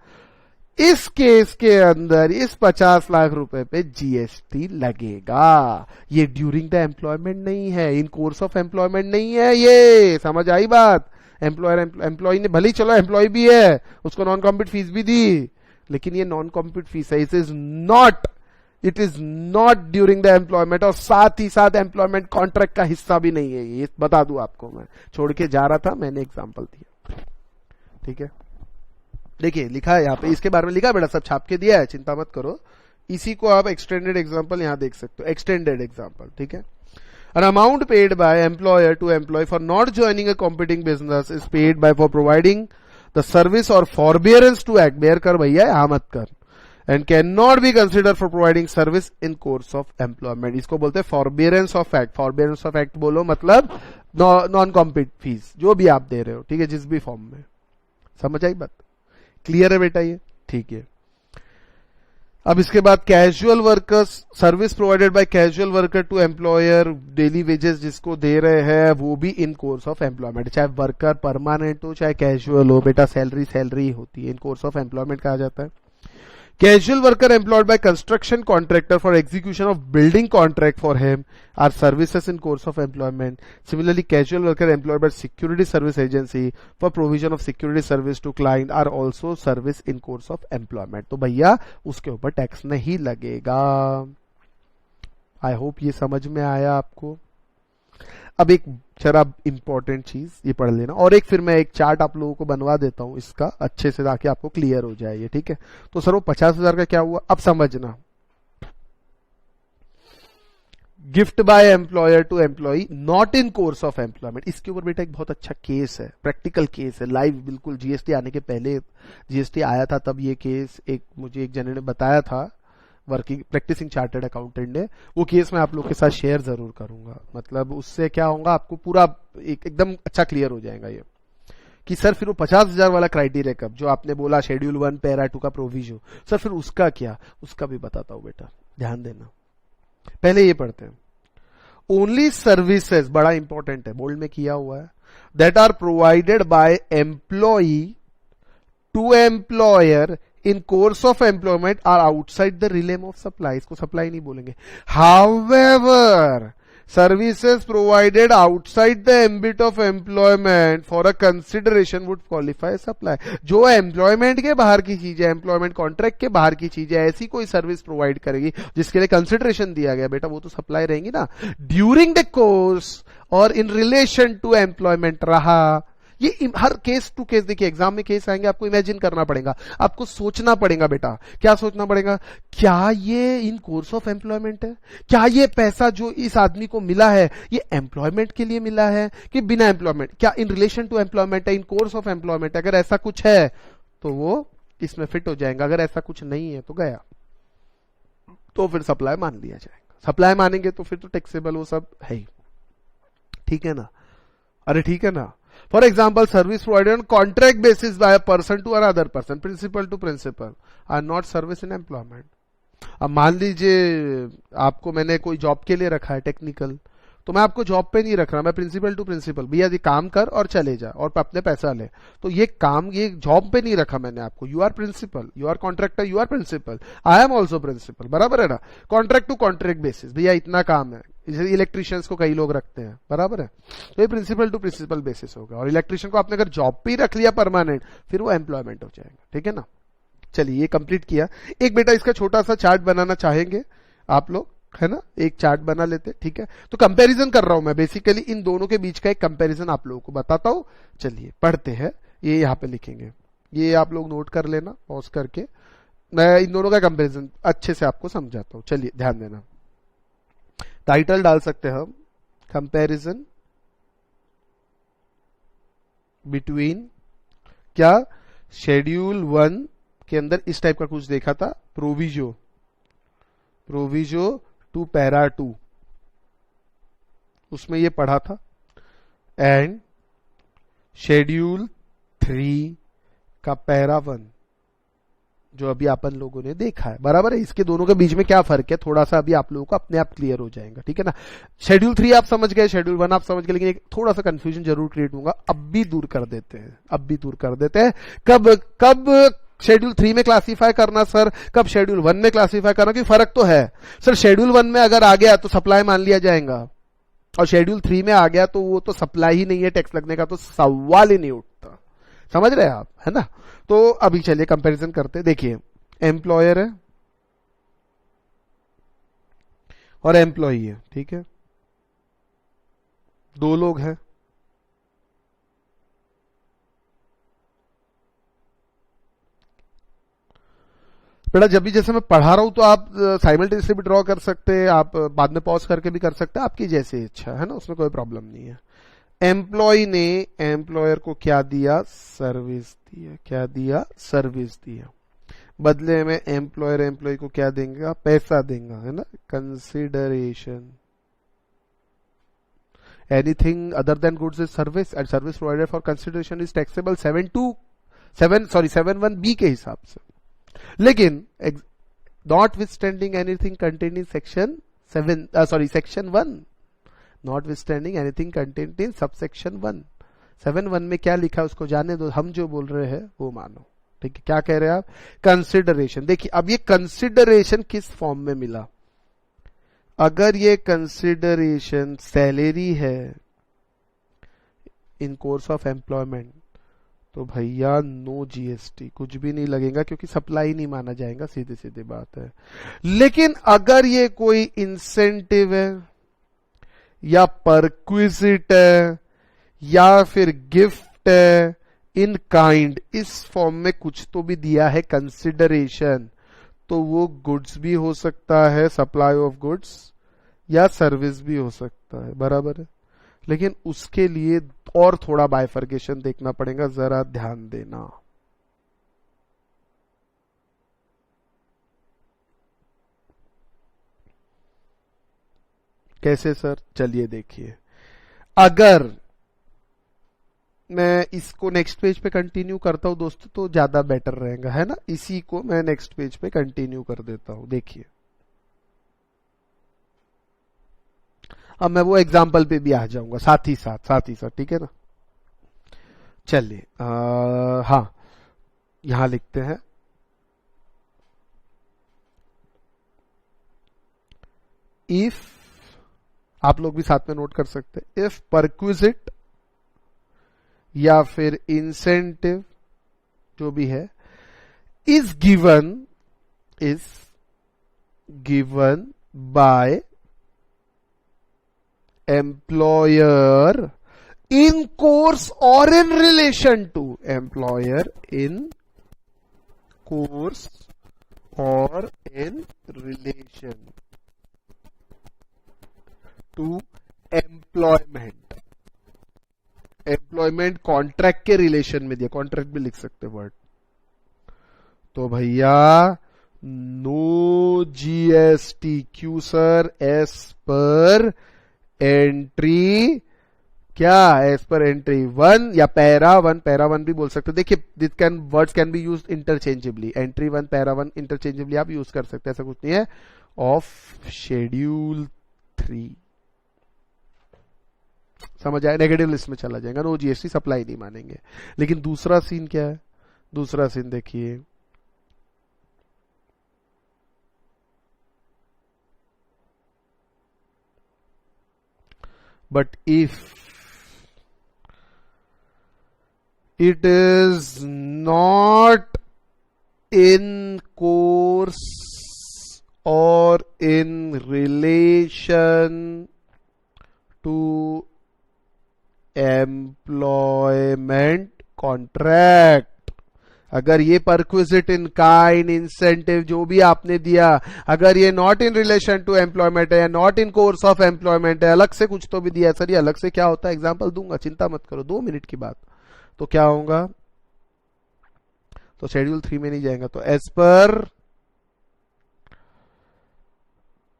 इस केस के अंदर इस 50 लाख रुपए पे जीएसटी लगेगा। ये ड्यूरिंग द एम्प्लॉयमेंट नहीं है, इन कोर्स ऑफ एम्प्लॉयमेंट नहीं है। ये समझ आई बात? एम्प्लॉय ने भले ही, चलो एम्प्लॉय भी है, उसको नॉन कॉम्पीट फीस भी दी, लेकिन ये नॉन कॉम्पीट फीस है। It is not during the employment, और साथ ही साथ एम्प्लॉयमेंट कॉन्ट्रैक्ट का हिस्सा भी नहीं है। ये बता दूं आपको, मैं छोड़ के जा रहा था, मैंने एग्जाम्पल दिया। ठीक है, देखिए लिखा है यहाँ पे, इसके बारे में लिखा है बेटा, सब छाप के दिया है, चिंता मत करो। इसी को आप एक्सटेंडेड एग्जाम्पल यहां देख सकते हो, एक्सटेंडेड एग्जाम्पल। ठीक है, an amount paid by employer to employee for not joining a competing business is paid by for providing the service or forbearance to act, bear कर भैया, यहां मत कर, and cannot be considered for providing service in course of employment। इसको बोलते हैं forbearance of act। forbearance of act बोलो मतलब नॉन कॉम्पीट फीस जो भी आप दे रहे हो, ठीक है, जिस भी फॉर्म में। समझ आई बात? क्लियर है बेटा ये? ठीक है। अब इसके बाद casual workers, service provided by casual worker to employer, daily wages जिसको दे रहे हैं वो भी इन कोर्स ऑफ एम्प्लॉयमेंट। चाहे वर्कर परमानेंट हो चाहे कैजुअल हो, बेटा सैलरी होती है, इन कोर्स ऑफ एम्प्लॉयमेंट कहा जाता है। Casual worker employed by construction contractor for execution of building contract for him are services in course of employment. Similarly casual worker employed by security service agency for provision of security service to client are also service in course of employment. तो भैया उसके ऊपर tax नहीं लगेगा। I hope ये समझ में आया आपको। अब एक जरा इंपॉर्टेंट चीज ये पढ़ लेना, और एक फिर मैं एक चार्ट आप लोगों को बनवा देता हूं इसका अच्छे से, ताकि आपको क्लियर हो जाए ये। ठीक है, तो सर वो 50,000 का क्या हुआ? अब समझना। Gift by employer to employee not in course of employment, इसके ऊपर बेटा एक बहुत अच्छा केस है, प्रैक्टिकल केस है, लाइव, बिल्कुल जीएसटी आने के पहले, जीएसटी आया था तब ये केस एक मुझे एक जने ने बताया था, वर्किंग प्रैक्टिसिंग चार्टर्ड अकाउंटेंट ने। वो केस मैं आप लोग के साथ शेयर जरूर करूंगा। मतलब उससे क्या होगा, आपको पूरा एकदम अच्छा क्लियर हो जाएगा ये कि सर फिर वो 50,000 वाला क्राइटेरिया कब, जो आपने बोला शेड्यूल 1 पैरा 2 का प्रोविजन, सर फिर उसका क्या, उसका भी बताता हूं बेटा, ध्यान देना। पहले ये पढ़ते हैं, ओनली सर्विसेज, बड़ा इंपॉर्टेंट है, बोल्ड में किया हुआ है, that are provided by employee to employer in course of employment are outside the realm of supply. इसको सप्लाई नहीं बोलेंगे। However services provided outside the ambit of employment for a consideration would qualify supply. जो employment के बाहर की चीज है, employment contract के बाहर की चीज है, ऐसी कोई सर्विस प्रोवाइड करेगी जिसके लिए कंसिडरेशन दिया गया, बेटा वो तो सप्लाई रहेंगी ना। During the course or in relation to employment रहा, ये हर केस टू केस, देखिए एग्जाम में केस आएंगे, आपको इमेजिन करना पड़ेगा, आपको सोचना पड़ेगा बेटा। क्या सोचना पड़ेगा? क्या ये इन कोर्स ऑफ एम्प्लॉयमेंट है? क्या ये पैसा जो इस आदमी को मिला है ये एम्प्लॉयमेंट के लिए मिला है कि बिना एम्प्लॉयमेंट, क्या इन रिलेशन टू एम्प्लॉयमेंट है, इन कोर्स ऑफ एम्प्लॉयमेंट? अगर ऐसा कुछ है तो वो इसमें फिट हो जाएगा, अगर ऐसा कुछ नहीं है तो गया, तो फिर सप्लाई मान लिया जाएगा। सप्लाई मानेंगे तो फिर तो टैक्सेबल वो सब है ही। ठीक है ना? अरे ठीक है ना। For example, service provided on contract basis by a person to another person, principal to principal, are not service in employment. अब मान लीजिए आपको मैंने कोई जॉब के लिए रखा है टेक्निकल, तो मैं आपको जॉब पे नहीं रख रहा, मैं प्रिंसिपल टू प्रिंसिपल, भैया ये काम कर और चले जा और अपने पैसा ले। तो ये काम, ये जॉब पे नहीं रखा मैंने आपको। You are principal, you are contractor, you are principal, I am also principal, बराबर है ना। कॉन्ट्रैक्ट टू कॉन्ट्रैक्ट बेसिस, भैया इतना काम है, इलेक्ट्रिशियंस को कई लोग रखते हैं, बराबर है, तो ये प्रिंसिपल टू प्रिंसिपल बेसिस होगा। और इलेक्ट्रिशियन को आपने अगर जॉब पे ही रख लिया परमानेंट, फिर वो एम्प्लॉयमेंट हो जाएगा। ठीक है ना? चलिए ये कंप्लीट किया। एक बेटा इसका छोटा सा चार्ट बनाना चाहेंगे आप लोग, है ना, एक चार्ट बना लेते, ठीक है। तो कंपैरिजन कर रहा हूं मैं, बेसिकली इन दोनों के बीच का एक कंपैरिजन आप लोगों को बताता हूं। चलिए पढ़ते हैं, ये यहां पे लिखेंगे, ये आप लोग नोट कर लेना पॉज करके, मैं इन दोनों का कंपैरिजन अच्छे से आपको समझाता हूं। चलिए ध्यान देना, टाइटल डाल सकते हैं हम, कंपैरिजन बिटवीन क्या, शेड्यूल 1 के अंदर इस टाइप का कुछ देखा था, प्रोविजो टू पैरा 2, उसमें ये पढ़ा था, एंड शेड्यूल 3 का पैरा 1 जो अभी अपन लोगों ने देखा है, बराबर है। इसके दोनों के बीच में क्या फर्क है, थोड़ा सा अभी आप लोगों को अपने आप क्लियर हो जाएगा, ठीक है ना। शेड्यूल 3 आप समझ गए, शेड्यूल 1 आप समझ गए, लेकिन एक थोड़ा सा कंफ्यूजन जरूर क्रिएट होगा, अब भी दूर कर देते हैं, कब शेड्यूल 3 में क्लासीफाई करना सर, कब शेड्यूल 1 में क्लासीफाई करना, कि फर्क तो है सर। शेड्यूल 1 में अगर आ गया तो सप्लाई मान लिया जाएगा, और शेड्यूल 3 में आ गया तो वो तो सप्लाई ही नहीं है, टैक्स लगने का तो सवाल ही नहीं उठता, समझ रहे हैं आप, है ना। तो अभी चलिए कंपैरिजन करते, देखिए एम्प्लॉयर है और एम्प्लॉई है, ठीक है, दो लोग हैं, बेटा जब भी जैसे मैं पढ़ा रहा हूं तो आप साइमल्टेनियसली भी ड्रॉ कर सकते हैं, आप बाद में पॉज करके भी कर सकते हैं, आपकी जैसे इच्छा है ना, उसमें कोई प्रॉब्लम नहीं है। एम्प्लॉय ने एम्प्लॉयर को क्या दिया, सर्विस दिया, क्या दिया, सर्विस दिया, बदले में एम्प्लॉयर एम्प्लॉय को क्या देंगे, पैसा देंगे, है ना, consideration. Anything other than goods is service, and service provided for consideration is taxable 7(1)(b) के हिसाब से। लेकिन not with standing anything contained in section 1, not with standing anything contained in subsection 1, 7(1) में क्या लिखा है उसको जाने दो, हम जो बोल रहे हैं वो मानो, ठीक है। क्या कह रहे हैं आप, कंसिडरेशन। देखिए अब ये कंसिडरेशन किस फॉर्म में मिला, अगर ये कंसिडरेशन सैलरी है इन कोर्स ऑफ एम्प्लॉयमेंट तो भैया नो जीएसटी, कुछ भी नहीं लगेगा, क्योंकि सप्लाई नहीं माना जाएगा, सीधी सीधी बात है। लेकिन अगर ये कोई इंसेंटिव है या परक्विजिट है या फिर गिफ्ट है इन काइंड, इस फॉर्म में कुछ तो भी दिया है कंसिडरेशन, तो वो गुड्स भी हो सकता है, सप्लाई ऑफ गुड्स, या सर्विस भी हो सकता है, बराबर है। लेकिन उसके लिए और थोड़ा बाइफर्केशन देखना पड़ेगा, जरा ध्यान देना। कैसे सर, चलिए देखिए, अगर मैं इसको नेक्स्ट पेज पे कंटिन्यू करता हूं दोस्तों तो ज्यादा बेटर रहेगा, है ना, इसी को मैं नेक्स्ट पेज पे कंटिन्यू कर देता हूं। देखिए अब मैं वो एग्जाम्पल पे भी आ जाऊंगा साथ ही साथ, ठीक है ना। चलिए हाँ, यहां लिखते हैं, इफ, आप लोग भी साथ में नोट कर सकते हैं, इफ परक्विजिट या फिर इंसेंटिव जो भी है is given by employer in course or in relation to, employer in course or in relation to employment, employment contract के रिलेशन में दिया, कॉन्ट्रैक्ट भी लिख सकते वर्ड, तो भैया नो जीएसटी। क्यों सर, एस पर एंट्री, क्या एज पर एंट्री 1 या पैरा 1 भी बोल सकते हो। देखिए this can, words can be used interchangeably, entry 1 para 1 interchangeably आप यूज कर सकते हैं, ऐसा कुछ नहीं है, ऑफ शेड्यूल 3, समझ आए, नेगेटिव लिस्ट में चला जाएगा, नो जीएसटी, सप्लाई नहीं मानेंगे। लेकिन दूसरा सीन क्या है, दूसरा सीन देखिए, but if it is not in course or in relation correct. अगर ये परक्विजिट इन काइंड, इंसेंटिव जो भी आपने दिया, अगर ये not in relation to employment है या not in course of employment है, अलग से कुछ तो भी दिया। सर ये अलग से क्या होता है, एग्जांपल दूंगा, चिंता मत करो, 2 मिनट की बात। तो क्या होगा, तो शेड्यूल 3 में नहीं जाएगा, तो as per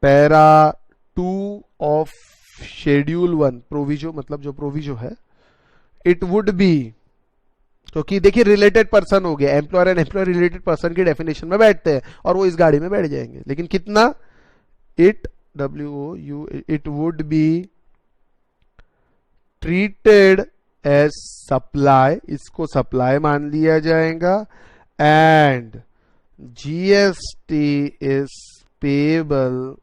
para 2 of schedule 1 proviso, मतलब जो प्रोविजो है, इट वुड बी, क्योंकि देखिए रिलेटेड पर्सन हो गया, employer and employer related person की डेफिनेशन में बैठते हैं और वो इस गाड़ी में बैठ जाएंगे। लेकिन कितना, it WOU it would be treated as supply, इसको सप्लाई मान लिया जाएगा, and GST is payable,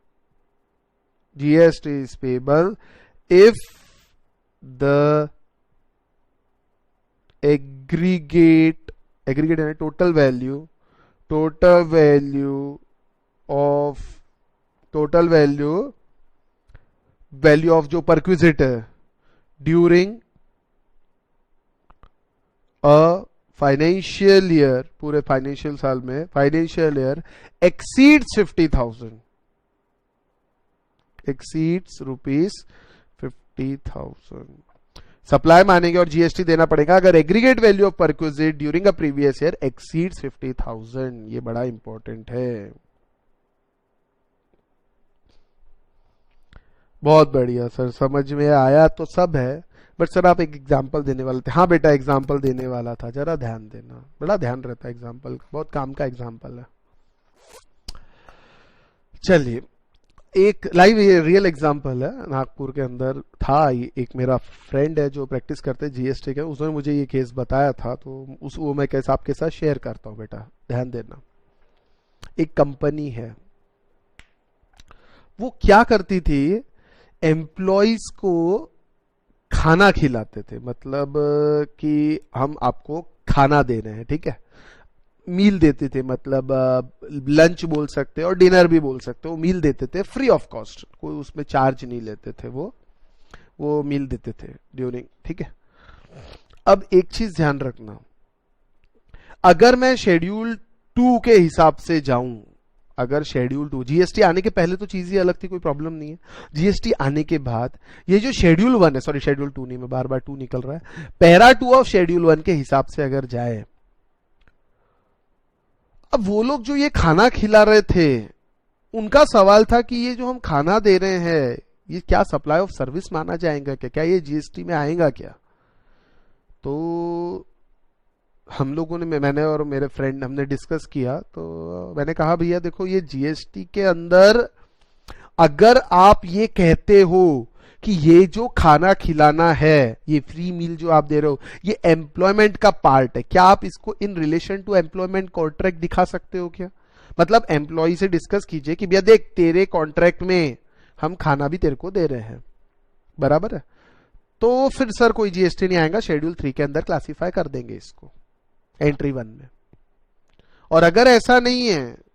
GST is payable if the aggregate है total value of जो perquisite है during a financial year, पूरे फाइनेंशियल साल में, financial year exceeds 50,000, exceeds ₹50,000 supply मानेंगे और जीएसटी देना पड़ेगा अगर aggregate value of perquisite during a previous year exceeds 50,000। ये बड़ा इंपॉर्टेंट है। बहुत बढ़िया सर, समझ में आया तो सब है, बट सर आप एक एग्जांपल देने वाले थे। हाँ बेटा एग्जांपल देने वाला था, जरा ध्यान देना, बड़ा ध्यान रहता है एग्जांपल, बहुत काम का एग्जांपल है। चलिए एक लाइव रियल एग्जांपल है, नागपुर के अंदर था, एक मेरा फ्रेंड है जो प्रैक्टिस करते जीएसटी के, उसने मुझे ये केस बताया था, तो वो मैं कैसे आपके साथ शेयर करता हूँ। बेटा ध्यान देना, एक कंपनी है, वो क्या करती थी, एम्प्लॉइज को खाना खिलाते थे, मतलब कि हम आपको खाना दे रहे हैं, ठीक है, मील देते थे, मतलब लंच बोल सकते और डिनर भी बोल सकते हो, मील देते थे फ्री ऑफ कॉस्ट, कोई उसमें चार्ज नहीं लेते थे, वो मील देते थे ड्यूरिंग, ठीक है। अब एक चीज ध्यान रखना, अगर मैं शेड्यूल 2 के हिसाब से जाऊं, अगर शेड्यूल 2 जीएसटी आने के पहले तो चीज ही अलग थी, कोई प्रॉब्लम नहीं है, जीएसटी आने के बाद ये जो शेड्यूल 1 है, सॉरी शेड्यूल 2 नहीं, मैं बार बार 2 निकल रहा है, पैरा 2 ऑफ शेड्यूल 1 के हिसाब से अगर जाए, अब वो लोग जो ये खाना खिला रहे थे, उनका सवाल था कि ये जो हम खाना दे रहे हैं, ये क्या सप्लाई ऑफ सर्विस माना जाएगा क्या ये जीएसटी में आएगा क्या? तो हम लोगों ने, मैंने और मेरे फ्रेंड हमने डिस्कस किया, तो मैंने कहा भैया देखो ये जीएसटी के अंदर अगर आप ये कहते हो कि ये जो खाना खिलाना है, ये फ्री मील जो आप दे रहे हो, ये एम्प्लॉयमेंट का पार्ट है, क्या आप इसको in relation to employment contract दिखा सकते हो क्या? मतलब एम्प्लॉय से डिस्कस कीजिए कि भैया देख तेरे कॉन्ट्रैक्ट में हम खाना भी तेरे को दे रहे हैं, बराबर है, तो फिर सर कोई जीएसटी नहीं आएगा, शेड्यूल 3 के अंदर क्लासिफाई कर देंगे इसको एंट्री 1 में। और अगर ऐसा नहीं है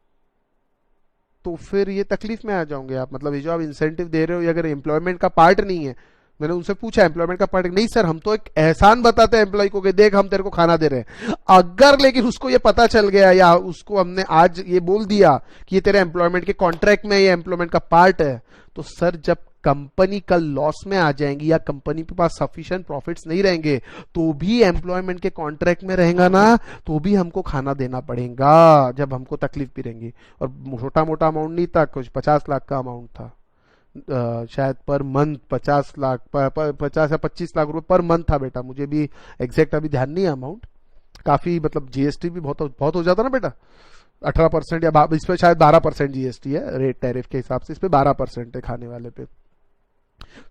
तो फिर ये तकलीफ में आ जाओगे आप, मतलब ये जो आप इंसेंटिव दे रहे हो ये अगर एम्प्लॉयमेंट का पार्ट नहीं है, मैंने उनसे पूछा एम्प्लॉयमेंट का पार्ट नहीं सर, हम तो एक एहसान बताते हैं एम्प्लॉय को कि देख हम तेरे को खाना दे रहे हैं। अगर लेकिन उसको ये पता चल गया या उसको हमने आज ये बोल दिया कि ये तेरे एम्प्लॉयमेंट के कॉन्ट्रैक्ट में, ये एम्प्लॉयमेंट का पार्ट है, तो सर जब कंपनी कल लॉस में आ जाएंगी या कंपनी के पास सफिशिएंट प्रॉफिट्स नहीं रहेंगे, तो भी एम्प्लॉयमेंट के कॉन्ट्रैक्ट में रहेगा ना, तो भी हमको खाना देना पड़ेगा जब हमको तकलीफ भी रहेंगी। और छोटा मोटा अमाउंट नहीं था, कुछ 50 लाख का अमाउंट था, शायद पर मंथ 50 लाख 50 या 25 लाख रुपए पर मंथ था बेटा, मुझे भी एग्जैक्ट अभी ध्यान नहीं है अमाउंट, काफी मतलब जीएसटी भी बहुत हो जाता ना बेटा, 18% या इस पे शायद 12% जीएसटी है रेट टैरिफ के हिसाब से, इस पे 12% है खाने वाले पे,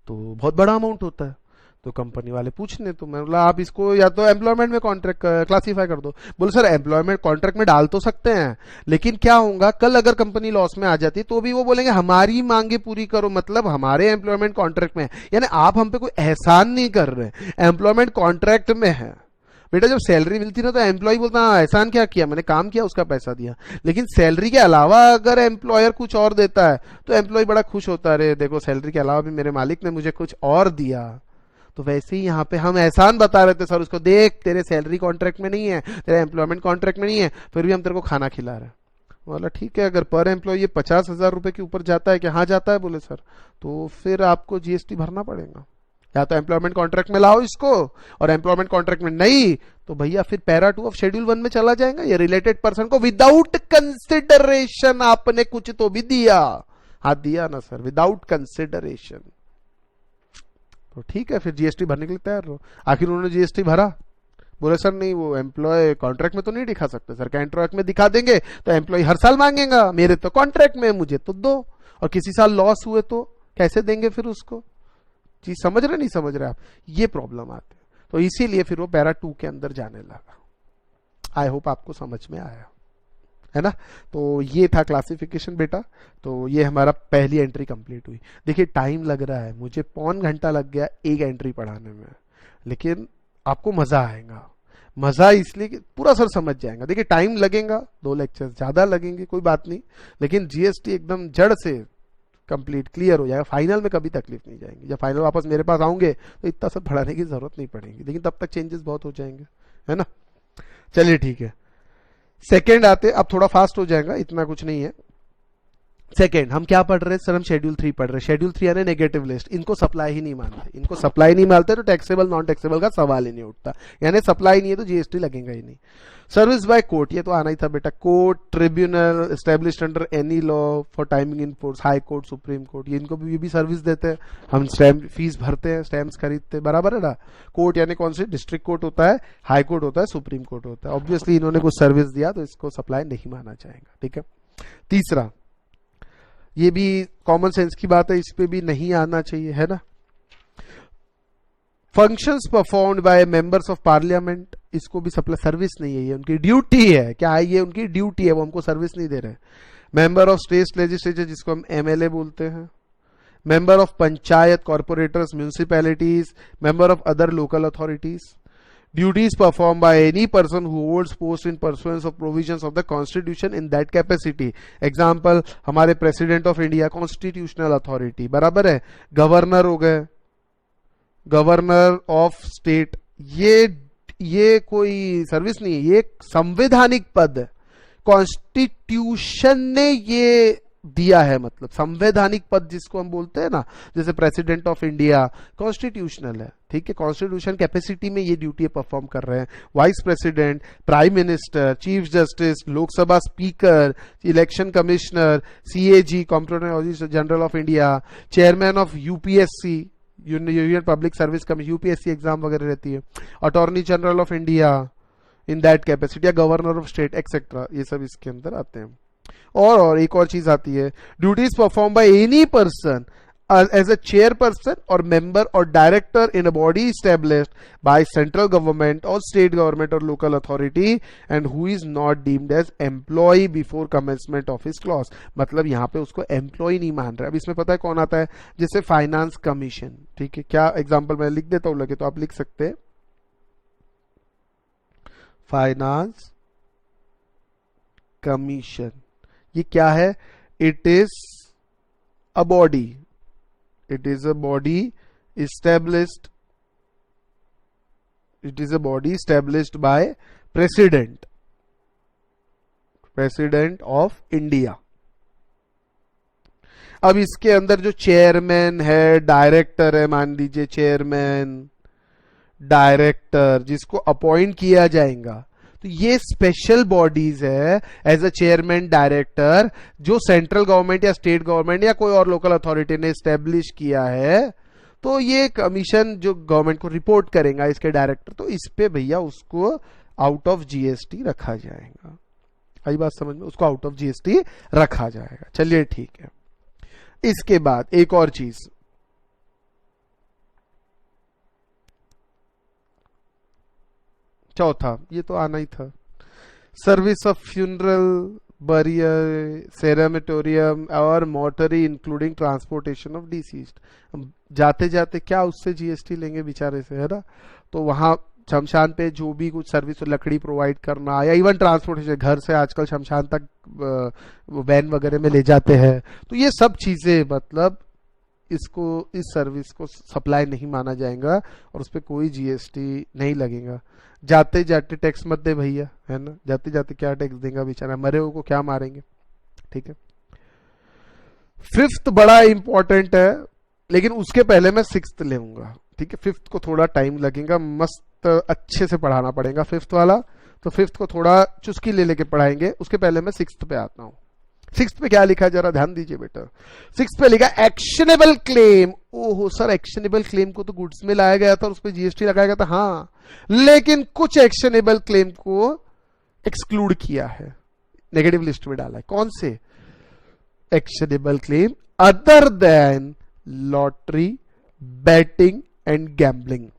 तो बहुत बड़ा अमाउंट होता है। तो कंपनी वाले पूछने, तो मैं बोला आप इसको या तो एम्प्लॉयमेंट में कॉन्ट्रैक्ट क्लासीफाई कर दो। बोले सर एम्प्लॉयमेंट कॉन्ट्रैक्ट में डाल तो सकते हैं, लेकिन क्या होगा कल अगर कंपनी लॉस में आ जाती तो भी वो बोलेंगे हमारी मांगे पूरी करो, मतलब हमारे एम्प्लॉयमेंट कॉन्ट्रैक्ट में, यानी आप हम पे कोई एहसान नहीं कर रहे, एम्प्लॉयमेंट कॉन्ट्रैक्ट में है। बेटा जब सैलरी मिलती ना तो एम्प्लॉय बोलता है एहसान क्या किया, मैंने काम किया उसका पैसा दिया, लेकिन सैलरी के अलावा अगर एम्प्लॉयर कुछ और देता है तो एम्प्लॉय बड़ा खुश होता है, अरे देखो सैलरी के अलावा भी मेरे मालिक ने मुझे कुछ और दिया। तो वैसे ही यहाँ पे हम एहसान बता रहे थे, सर उसको देख तेरे सैलरी कॉन्ट्रैक्ट में नहीं है, तेरे एम्प्लॉयमेंट कॉन्ट्रैक्ट में नहीं है, फिर भी हम तेरे को खाना खिला रहे हैं। बोला ठीक है, अगर पर एम्प्लॉय 50,000 रुपए के ऊपर जाता है कि हाँ जाता है, बोले सर तो फिर आपको जीएसटी भरना पड़ेगा। या तो एम्प्लॉयमेंट कॉन्ट्रैक्ट में लाओ इसको, और एम्प्लॉयमेंट कॉन्ट्रैक्ट में नहीं तो भैया फिर पैरा 2 ऑफ शेड्यूल 1 में चला जाएगा। ये रिलेटेड पर्सन को विदाउट कंसिडरेशन आपने कुछ तो भी दिया, हाथ दिया ना सर, विदाउट कंसिडरेशन, तो ठीक है फिर जीएसटी भरने के लिए तैयार रहो। आखिर उन्होंने जीएसटी भरा, बोले सर नहीं वो एम्प्लॉय कॉन्ट्रैक्ट में तो नहीं दिखा सकते सर, कॉन्ट्रैक्ट में दिखा देंगे तो एम्प्लॉय हर साल मांगेगा, मेरे तो कॉन्ट्रैक्ट में, मुझे तो दो, और किसी साल लॉस हुए तो कैसे देंगे फिर उसको। चीज समझ रहे नहीं समझ रहे आप, ये प्रॉब्लम आते हैं। तो इसीलिए फिर वो पैरा 2 के अंदर जाने लगा। आई होप आपको समझ में आया है ना। तो ये था क्लासिफिकेशन बेटा। तो ये हमारा पहली एंट्री कंप्लीट हुई। देखिए टाइम लग रहा है, मुझे 1.25 घंटा लग गया एक एंट्री पढ़ाने में, लेकिन आपको मजा आएगा। मजा इसलिए कि पूरा सर समझ जाएगा। देखिए टाइम लगेगा, 2 लेक्चर ज्यादा लगेंगे, कोई बात नहीं, लेकिन जीएसटी एकदम जड़ से कंप्लीट क्लियर हो जाएगा। फाइनल में कभी तकलीफ नहीं जाएंगी। जब फाइनल वापस मेरे पास आऊंगे तो इतना सब पढ़ाने की जरूरत नहीं पड़ेगी, लेकिन तब तक चेंजेस बहुत हो जाएंगे, है ना। चलिए ठीक है, सेकेंड आते, अब थोड़ा फास्ट हो जाएगा, इतना कुछ नहीं है। सेकेंड हम क्या पढ़ रहे हैं सर, हम शेड्यूल 3 पढ़ रहे हैं। शेड्यूल 3 यानी नेगेटिव लिस्ट, इनको सप्लाई ही नहीं मानते, इनको सप्लाई नहीं मानते तो टैक्सेबल नॉन टैक्सेबल का सवाल ही नहीं उठता, यानी सप्लाई नहीं है तो जीएसटी लगेगा ही नहीं। सर्विस बाय कोर्ट, ये तो आना ही था बेटा। Court, tribunal established under any law for timing in force, high court, supreme court, ये इनको भी सर्विस देते हैं। हम स्टैम्प फीस भरते हैं, स्टैम्प्स खरीदते हैं, बराबर है ना। कोर्ट यानी कौन से, डिस्ट्रिक्ट कोर्ट होता है, हाई कोर्ट होता है, सुप्रीम कोर्ट होता है। ऑब्वियसली इन्होंने कुछ सर्विस दिया तो इसको सप्लाई नहीं माना जाएगा, ठीक है। तीसरा, ये भी कॉमन सेंस की बात है, इस पे भी नहीं आना चाहिए, है ना। Functions performed by members of parliament, इसको भी सप्लाई, सर्विस नहीं है, ये उनकी ड्यूटी है। क्या है, ये उनकी ड्यूटी है, वो हमको सर्विस नहीं दे रहे। मेंबर ऑफ स्टेट लेजिस्लेचर, जिसको हम एमएलए बोलते हैं। Member of panchayat, corporators, municipalities, member of other local authorities. Duties performed by any person who holds post in pursuance of provisions of the Constitution in that capacity. Example, हमारे president of India constitutional authority, बराबर है। Governor हो गए, governor of state, ये कोई service नहीं है, ये एक संवैधानिक पद है। कॉन्स्टिट्यूशन ने ये दिया है, मतलब संवैधानिक पद जिसको हम बोलते हैं ना, जैसे प्रेसिडेंट ऑफ इंडिया कॉन्स्टिट्यूशनल है, ठीक है, कॉन्स्टिट्यूशन कैपेसिटी में ये ड्यूटी परफॉर्म कर रहे हैं। Vice president, prime minister, chief justice, Lok Sabha speaker, election commissioner, CAG comptroller general of India, chairman of UPSC, union public service commission, UPSC exam वगैरह रहती है, attorney general of India in that capacity, या governor of state etcetera, ये सब इसके अंदर आते हैं। और एक और चीज आती है, duties perform by any person as a chairperson और मेंबर और director in a body established by central government और स्टेट गवर्नमेंट और local authority and who is not deemed as employ before commencement of his clause. मतलब यहाँ पे उसको employ नहीं मान रहे। अब इसमें पता है कौन आता है, जैसे फाइनेंस कमीशन, ठीक है, क्या एग्जाम्पल मैं लिख देता हूं, लगे तो आप लिख सकते हैं। फाइनेंस कमीशन, ये क्या है, it is a body, it is a body established, it is a body established by president of India। अब इसके अंदर जो चेयरमैन है, डायरेक्टर है, मान लीजिए चेयरमैन, डायरेक्टर, जिसको अपॉइंट किया जाएगा, तो ये स्पेशल बॉडीज है एज अ चेयरमैन, डायरेक्टर, जो सेंट्रल गवर्नमेंट या स्टेट गवर्नमेंट या कोई और लोकल अथॉरिटी ने स्टैब्लिश किया है। तो ये कमीशन जो गवर्नमेंट को रिपोर्ट करेगा, इसके डायरेक्टर, तो इस पे भैया उसको आउट ऑफ जीएसटी रखा जाएगा। आई बात समझ में, उसको आउट ऑफ जीएसटी रखा जाएगा। चलिए ठीक है। इसके बाद एक और चीज, चौथा, ये तो आना ही था, सर्विस ऑफ फ्यूनरल, बरियर, सेरेमेटोरियम और मोटरी इंक्लूडिंग ट्रांसपोर्टेशन ऑफ डिसीज्ड। जाते जाते क्या उससे जीएसटी लेंगे बेचारे से, है ना। तो वहां शमशान पे जो भी कुछ सर्विस, लकड़ी प्रोवाइड करना, या इवन ट्रांसपोर्टेशन, घर से आजकल शमशान तक वैन वगैरह में ले जाते हैं, तो ये सब चीजें मतलब इसको इस सर्विस को सप्लाई नहीं माना जाएगा और उस पर कोई जीएसटी नहीं लगेगा। जाते जाते टैक्स मत दे भैया, है ना, जाते जाते क्या टैक्स देगा बेचारा, मरे हुए को क्या मारेंगे। ठीक है, फिफ्थ बड़ा इंपॉर्टेंट है, लेकिन उसके पहले मैं सिक्स्थ लेऊंगा। ठीक है, फिफ्थ को थोड़ा टाइम लगेगा, मस्त अच्छे से पढ़ाना पड़ेगा फिफ्थ वाला, तो फिफ्थ को थोड़ा चुस्की ले लेके पढ़ाएंगे। उसके पहले मैं सिक्स्थ पे आता हूं। सिक्स्थ पे क्या लिखा है जरा ध्यान दीजिए बेटा। सिक्स्थ पे लिखा एक्शनेबल क्लेम। ओहो सर, एक्शनेबल क्लेम को तो गुड्स में लाया गया था और उस पर जीएसटी लगाया गया था, हाँ, लेकिन कुछ एक्शनेबल क्लेम को एक्सक्लूड किया है, नेगेटिव लिस्ट में डाला है। कौन से actionable claim? Other than lottery, betting and gambling.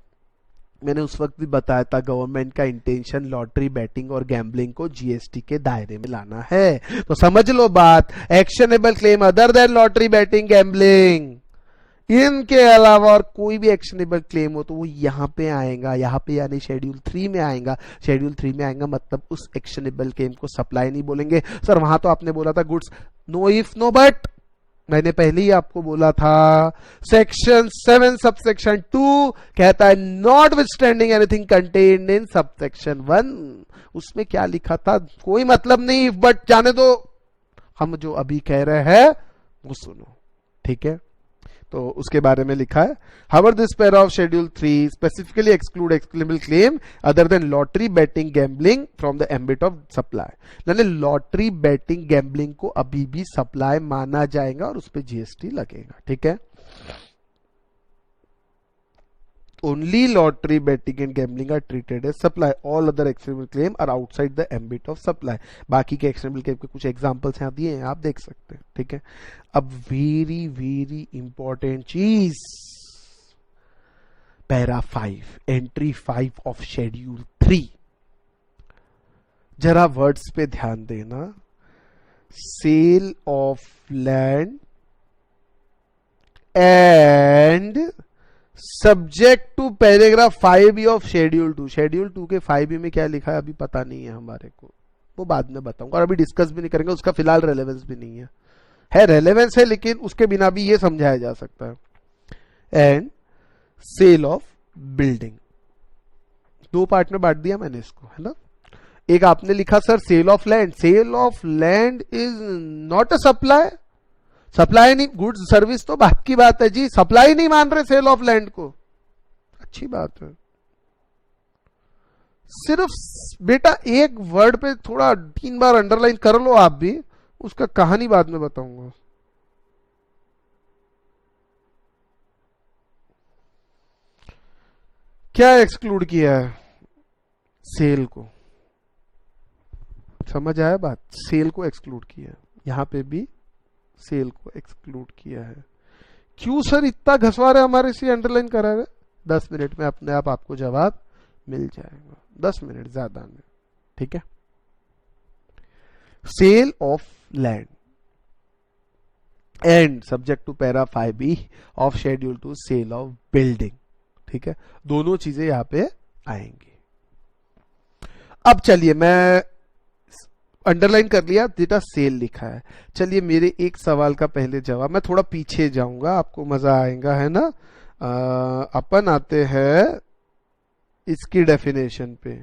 मैंने उस वक्त भी बताया था गवर्नमेंट का इंटेंशन लॉटरी, बैटिंग और गैम्बलिंग को जीएसटी के दायरे में लाना है। तो समझ लो बात, actionable claim other than lottery, betting, gambling, इनके अलावा और कोई भी एक्शनेबल क्लेम हो तो वो यहां पे आएगा, यहां पे यानी शेड्यूल 3 में आएगा। शेड्यूल 3 में आएगा मतलब उस एक्शनेबल क्लेम को सप्लाई नहीं बोलेंगे। सर वहां तो आपने बोला था goods, no if no but, मैंने पहले ही आपको बोला था सेक्शन 7 सबसेक्शन 2 कहता है not withstanding anything contained in subsection 1। उसमें क्या लिखा था? कोई मतलब नहीं, इफ बट जाने दो, हम जो अभी कह रहे हैं वो सुनो। ठीक है, तो उसके बारे में लिखा है, however this para of schedule 3 specifically exclude actionable claim other than lottery, betting, gambling from the ambit of supply. यानी लॉटरी, बैटिंग, गैम्बलिंग को अभी भी सप्लाई माना जाएगा और उस पर जीएसटी लगेगा। ठीक है, only lottery, betting and gambling are treated as supply, all other actionable claim are outside the ambit of supply. बाकी के एक्शनेबल क्लेम के कुछ एग्जांपल्स यहां दिए हैं, आप देख सकते हैं। ठीक है, अब वेरी वेरी इंपॉर्टेंट चीज, पैरा 5 एंट्री 5 ऑफ शेड्यूल 3, जरा वर्ड्स पे ध्यान देना। Sale of land and subject to paragraph 5 of schedule 2। Schedule 2 के 5 में क्या लिखा है अभी पता नहीं है हमारे को, वो बाद में बताऊंगा और अभी डिस्कस भी नहीं करेंगे, उसका फिलहाल रेलेवेंस भी नहीं है रेलेवेंस है लेकिन उसके बिना भी ये समझाया जा सकता है। And sale of building, 2 part में बांट दिया मैंने इसको, है ना। एक आपने लिखा sir sale of land, sale of land is not a supply, supply नहीं, गुड्स सर्विस तो बात की बात है जी, सप्लाई नहीं मान रहे सेल ऑफ लैंड को, अच्छी बात है। सिर्फ बेटा एक वर्ड पे थोड़ा 3 बार अंडरलाइन कर लो आप भी, उसका कहानी बाद में बताऊंगा। क्या एक्सक्लूड किया है? सेल को, समझ आया बात, सेल को एक्सक्लूड किया है, यहां पे भी सेल को एक्सक्लूड किया है। क्यों सर इतना घसवा रहे हमारे से अंडरलाइन करा रहे? 10 मिनट में अपने आप आपको जवाब मिल जाएगा, 10 मिनट ज्यादा नहीं। ठीक है, sale of land and subject to para 5B of schedule 2 sale of building. ठीक है, दोनों चीजें यहां पे आएंगी। अब चलिए, मैं अंडरलाइन कर लिया, डेटा सेल लिखा है। चलिए मेरे एक सवाल का पहले जवाब, मैं थोड़ा पीछे जाऊंगा, आपको मजा आएगा, है ना। अपन आते हैं इसकी डेफिनेशन पे,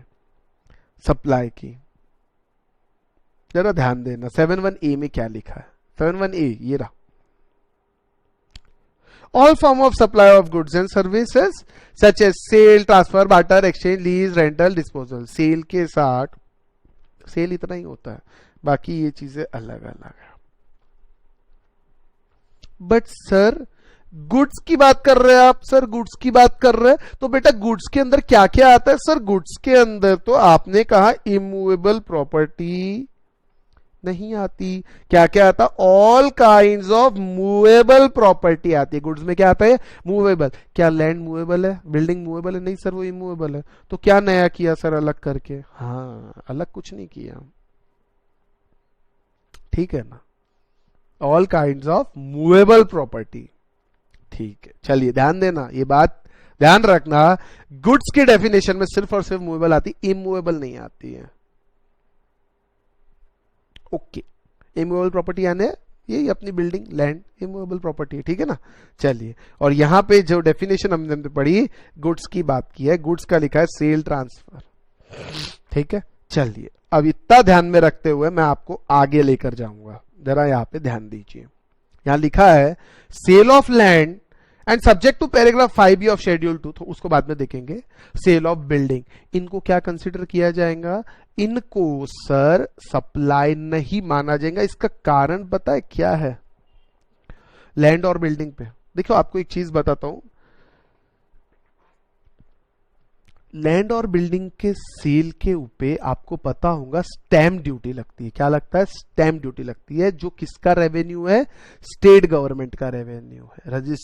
सप्लाई की, जरा ध्यान देना। 7(1)(a) में क्या लिखा है? 7(1)(a) ये रहा, all form of supply of goods and services such as sale, transfer, barter, exchange, lease, rental, disposal. Sale के साथ सेल इतना ही होता है, बाकी ये चीजें अलग अलग है। बट सर गुड्स की बात कर रहे हैं आप, सर गुड्स की बात कर रहे हैं, तो बेटा गुड्स के अंदर क्या क्या आता है? सर गुड्स के अंदर तो आपने कहा इमूवेबल प्रॉपर्टी नहीं आती, क्या क्या आता? All kinds of movable property आती है। गुड्स में क्या आता है? मूवेबल। क्या लैंड मूवेबल है? बिल्डिंग मूवेबल है? नहीं सर, वो इमूवेबल है। तो क्या नया किया सर अलग करके? हाँ, अलग कुछ नहीं किया, ठीक है ना। All kinds of movable property, ठीक है। चलिए ध्यान देना, ये बात ध्यान रखना, गुड्स की डेफिनेशन में सिर्फ और सिर्फ मूवेबल आती, इमूवेबल नहीं आती है। ओके, इमूवेबल प्रॉपर्टी यानी यही अपनी बिल्डिंग, लैंड इमूवेबल प्रॉपर्टी है, ठीक है ना। चलिए, और यहाँ पे जो डेफिनेशन हमने पढ़ी, गुड्स की बात की है, गुड्स का लिखा है सेल ट्रांसफर, ठीक है। चलिए, अब इतना ध्यान में रखते हुए मैं आपको आगे लेकर जाऊंगा, जरा यहाँ पे ध्यान दीजिए। यहाँ लिखा है sale of land and subject to paragraph 5 of schedule 2, तो उसको बाद में देखेंगे। सेल ऑफ बिल्डिंग, इनको क्या कंसिडर किया जाएगा, इनको सर सप्लाई नहीं माना जाएगा। इसका कारण पता है क्या है, लैंड और बिल्डिंग पे देखो, आपको एक चीज बताता हूं, लैंड और बिल्डिंग के सेल के ऊपर आपको पता होगा स्टैम्प ड्यूटी लगती है। क्या लगता है, स्टैम्प ड्यूटी लगती है, जो किसका रेवेन्यू है, स्टेट गवर्नमेंट का रेवेन्यू है।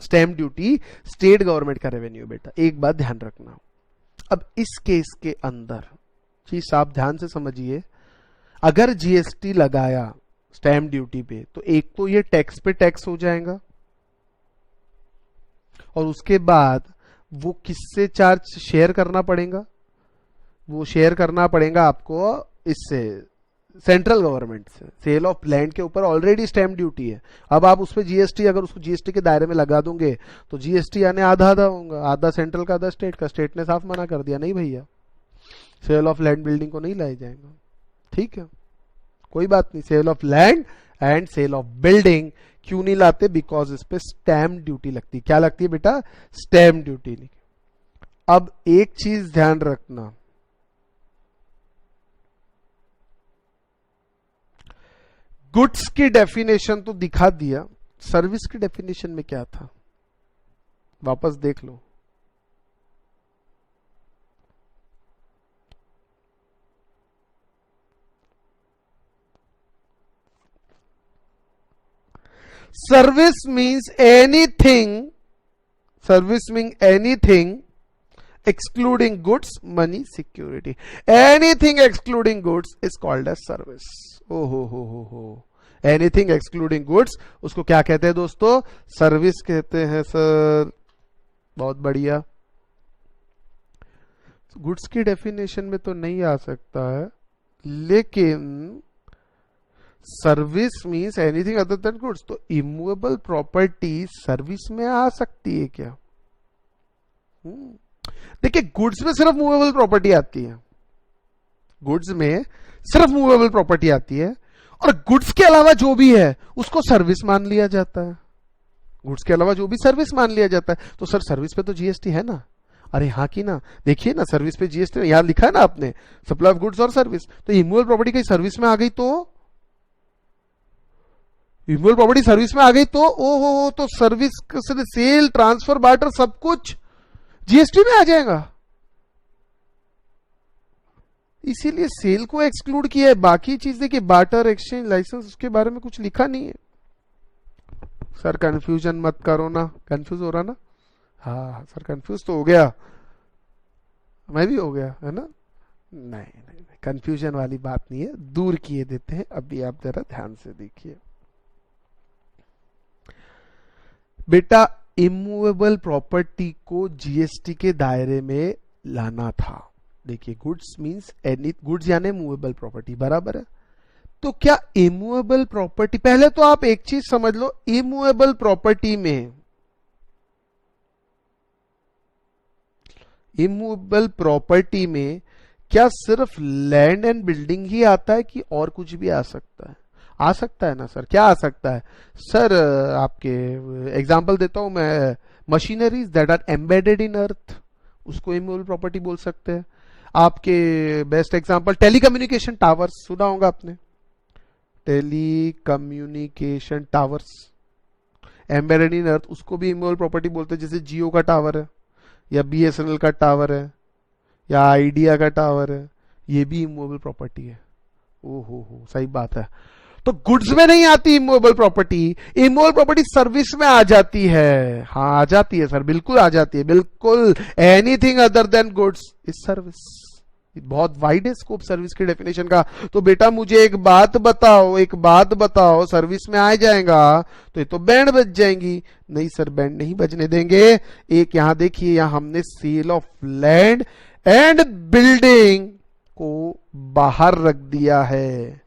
स्टैम्प ड्यूटी स्टेट गवर्नमेंट का रेवेन्यू। बेटा एक बात ध्यान रखना, अब इस केस के अंदर चीज आप ध्यान से समझिए, अगर जीएसटी लगाया स्टैम्प ड्यूटी पे, तो एक तो ये टैक्स पे टैक्स हो जाएगा, और उसके बाद वो किससे चार्ज शेयर करना पड़ेगा, वो शेयर करना पड़ेगा आपको इससे, सेंट्रल गवर्नमेंट से। सेल ऑफ लैंड के ऊपर ऑलरेडी स्टैम्प ड्यूटी है, अब आप उस पर जीएसटी, अगर उसको जीएसटी के दायरे में लगा दोगे तो जीएसटी यानी आधा आधा होगा, आधा सेंट्रल का आधा स्टेट का। स्टेट ने साफ मना कर दिया, नहीं भैया सेल ऑफ लैंड बिल्डिंग को नहीं लाया जाएगा, ठीक है, कोई बात नहीं। Sale of land and sale of building क्यों नहीं लाते, बिकॉज इस पे स्टैम्प ड्यूटी लगती है। क्या लगती है बेटा, स्टैम्प ड्यूटी नहीं। अब एक चीज ध्यान रखना, गुड्स की डेफिनेशन तो दिखा दिया, सर्विस की डेफिनेशन में क्या था वापस देख लो। Service means anything excluding goods, money, security. Anything excluding goods is called as service. Oh ho. Anything excluding goods, उसको क्या कहते हैं दोस्तों, सर्विस कहते हैं सर। बहुत बढ़िया। गुड्स की डेफिनेशन में तो नहीं आ सकता है, लेकिन service means anything other than goods, तो इमूवेबल प्रॉपर्टी सर्विस में आ सकती है क्या। देखिए, गुड्स में सिर्फ मूवेबल प्रॉपर्टी आती है, गुड्स में सिर्फ मूवेबल प्रॉपर्टी आती है, और गुड्स के अलावा जो भी है उसको सर्विस मान लिया जाता है। गुड्स के अलावा जो भी सर्विस मान लिया जाता है, तो सर सर्विस पे तो जीएसटी है ना। अरे हाँ की ना, देखिए ना सर्विस पे जीएसटी यहां लिखा है ना आपने, सप्लाई ऑफ गुड्स और सर्विस, तो इमूवेबल प्रॉपर्टी कहीं सर्विस में आ गई तो, इमूवेबल प्रॉपर्टी सर्विस में आ गई तो ओहो, तो सर्विस सेल ट्रांसफर बार्टर सब कुछ जीएसटी में आ जाएगा। इसीलिए सेल को एक्सक्लूड किया है, बाकी चीज देखिए बार्टर, एक्सचेंज, लाइसेंस, उसके बारे में कुछ लिखा नहीं है। सर कंफ्यूजन मत करो ना, कंफ्यूज हो रहा ना, हाँ सर कंफ्यूज तो हो गया, मैं भी हो गया है ना। नहीं, कंफ्यूजन वाली बात नहीं है, दूर किए देते हैं। अभी आप जरा ध्यान से देखिए बेटा, इमूवेबल प्रॉपर्टी को जीएसटी के दायरे में लाना था। देखिए गुड्स मींस एनी, गुड्स यानी मूवेबल प्रॉपर्टी, बराबर है। तो क्या इमूवेबल प्रॉपर्टी, पहले तो आप एक चीज समझ लो, इमूवेबल प्रॉपर्टी में, इमूवेबल प्रॉपर्टी में क्या सिर्फ लैंड एंड बिल्डिंग ही आता है कि और कुछ भी आ सकता है? आ सकता है ना सर, क्या आ सकता है सर? आपके एग्जांपल देता हूं मैं, machineries that are embedded in earth, उसको इमूवेबल प्रॉपर्टी बोल सकते हैं। आपके बेस्ट एग्जांपल टेलीकम्युनिकेशन टावर्स, सुना होगा आपने, telecommunication towers embedded in earth, उसको भी इमूवेबल प्रॉपर्टी बोलते हैं। जैसे जियो का टावर है, या बीएसएनएल का टावर है, या आइडिया का टावर है, ये भी इमूवेबल प्रॉपर्टी है। ओहो, सही बात है। तो गुड्स में नहीं आती immovable property, immovable property service में आ जाती है। हाँ आ जाती है सर, बिल्कुल आ जाती है, बिल्कुल। Anything other than goods is service. बहुत वाइड है स्कोप सर्विस की डेफिनेशन का। तो बेटा मुझे एक बात बताओ, सर्विस में आ जाएगा तो ये तो बैंड बज जाएंगी। नहीं सर, बैंड नहीं बजने देंगे। एक यहां देखिए, यहां हमने sale of land and building को बाहर रख दिया है।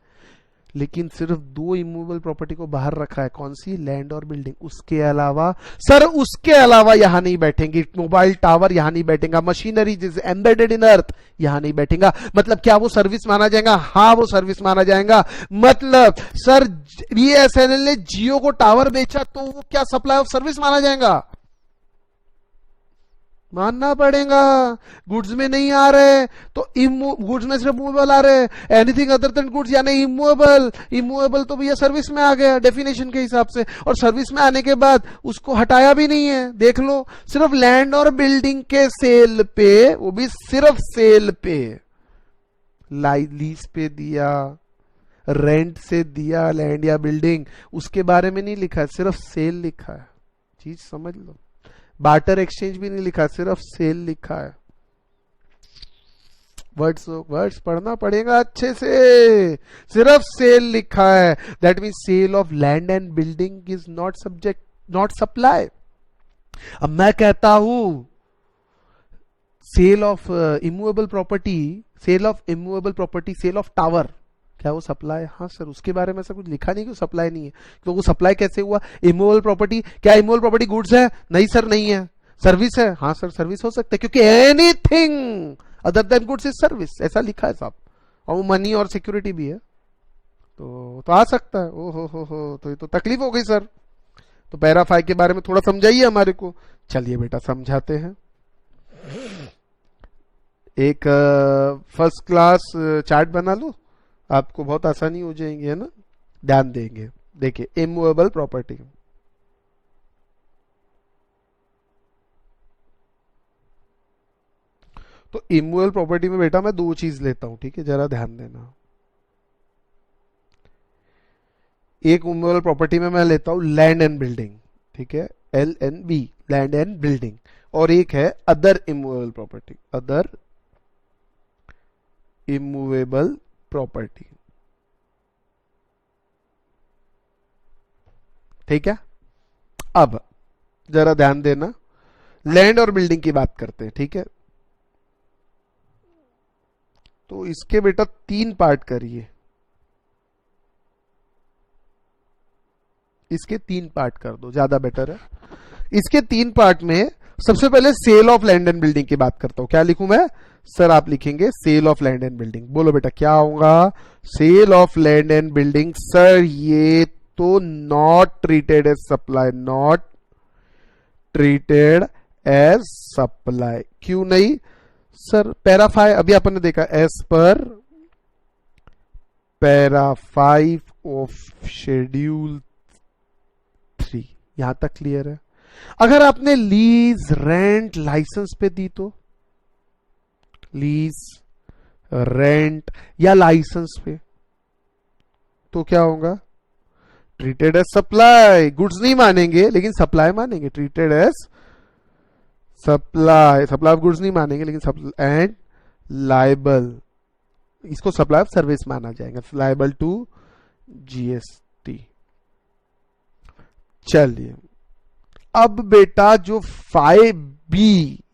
लेकिन सिर्फ दो इमूवेबल प्रॉपर्टी को बाहर रखा है, कौन सी? लैंड और बिल्डिंग। उसके अलावा सर, उसके अलावा यहां नहीं बैठेंगे। मोबाइल टावर यहां नहीं बैठेगा, मशीनरी जिस एम्बेडेड इन अर्थ यहां नहीं बैठेगा। मतलब क्या वो सर्विस माना जाएगा? हाँ, वो सर्विस माना जाएगा। मतलब सर, बीएसएनएल ने जियो को टावर बेचा तो वो क्या सप्लाई ऑफ सर्विस माना जाएगा? मानना पड़ेगा। गुड्स में नहीं आ रहे तो गुड्स में सिर्फ मूवेबल आ रहे, एनीथिंग अदर देन गुड्स यानी इमूवेबल। इमूवेबल तो भैया सर्विस में आ गया डेफिनेशन के हिसाब से, और सर्विस में आने के बाद उसको हटाया भी नहीं है। देख लो, सिर्फ लैंड और बिल्डिंग के सेल पे, वो भी सिर्फ सेल पे, लीज पे दिया, रेंट से दिया लैंड या बिल्डिंग, उसके बारे में नहीं लिखा है, सिर्फ सेल लिखा है। चीज समझ लो। बार्टर एक्सचेंज भी नहीं लिखा, सिर्फ सेल लिखा है। वर्ड्स पढ़ना पड़ेगा अच्छे से। सिर्फ सेल लिखा है, that mean sale of land and building is not subject, not supply. अब मैं कहता हूं sale of immovable property, sale of immovable property, sale of tower, क्या वो सप्लाई? हाँ सर, उसके बारे में ऐसा कुछ लिखा नहीं कि सप्लाई नहीं है। तो वो सप्लाई कैसे हुआ? इमूवेबल प्रॉपर्टी, क्या इमूवेबल प्रॉपर्टी गुड्स है? नहीं सर, नहीं है। सर्विस है? हाँ सर, सर्विस हो सकता है, क्योंकि anything other than goods is service, ऐसा लिखा है साहब। और वो मनी और सिक्योरिटी भी है, तो आ सकता है। ओ हो, तो ये तो तकलीफ हो गई सर। तो पैरा 5 के बारे में थोड़ा समझाइए हमारे को। चलिए बेटा, समझाते हैं। एक फर्स्ट क्लास चार्ट बना लो, आपको बहुत आसानी हो जाएंगी, है ना? ध्यान देंगे। देखिए, इमूवेबल प्रॉपर्टी, तो इमूवेबल प्रॉपर्टी में बेटा मैं दो चीज लेता हूं, ठीक है? जरा ध्यान देना। एक इमूवेबल प्रॉपर्टी में मैं लेता हूं लैंड एंड बिल्डिंग, ठीक है? LNB, land and building. और एक है other immovable property, other immovable property, ठीक है? अब जरा ध्यान देना, लैंड और बिल्डिंग की बात करते हैं, ठीक है? तो इसके बेटा 3 पार्ट करिए, इसके 3 पार्ट कर दो, ज्यादा बेटर है। इसके 3 पार्ट में सबसे पहले sale of land and building की बात करता हूं। क्या लिखूं मैं? सर आप लिखेंगे sale of land and building. बोलो बेटा क्या होगा? Sale of land and building. Sir ये तो not treated as supply, not treated as supply. क्यों नहीं? सर पैरा 5 अभी आपने देखा, as per para 5 of schedule 3, यहां तक क्लियर है? अगर आपने लीज, रेंट, लाइसेंस पे दी तो, लीज, रेंट या लाइसेंस पे, तो क्या होगा? Treated as supply. गुड्स नहीं मानेंगे लेकिन सप्लाई मानेंगे। Treated as supply, supply of goods नहीं मानेंगे लेकिन एंड लाइबल, इसको सप्लाई ऑफ सर्विस माना जाएगा, लाइबल टू GST। चलिए, अब बेटा जो 5B,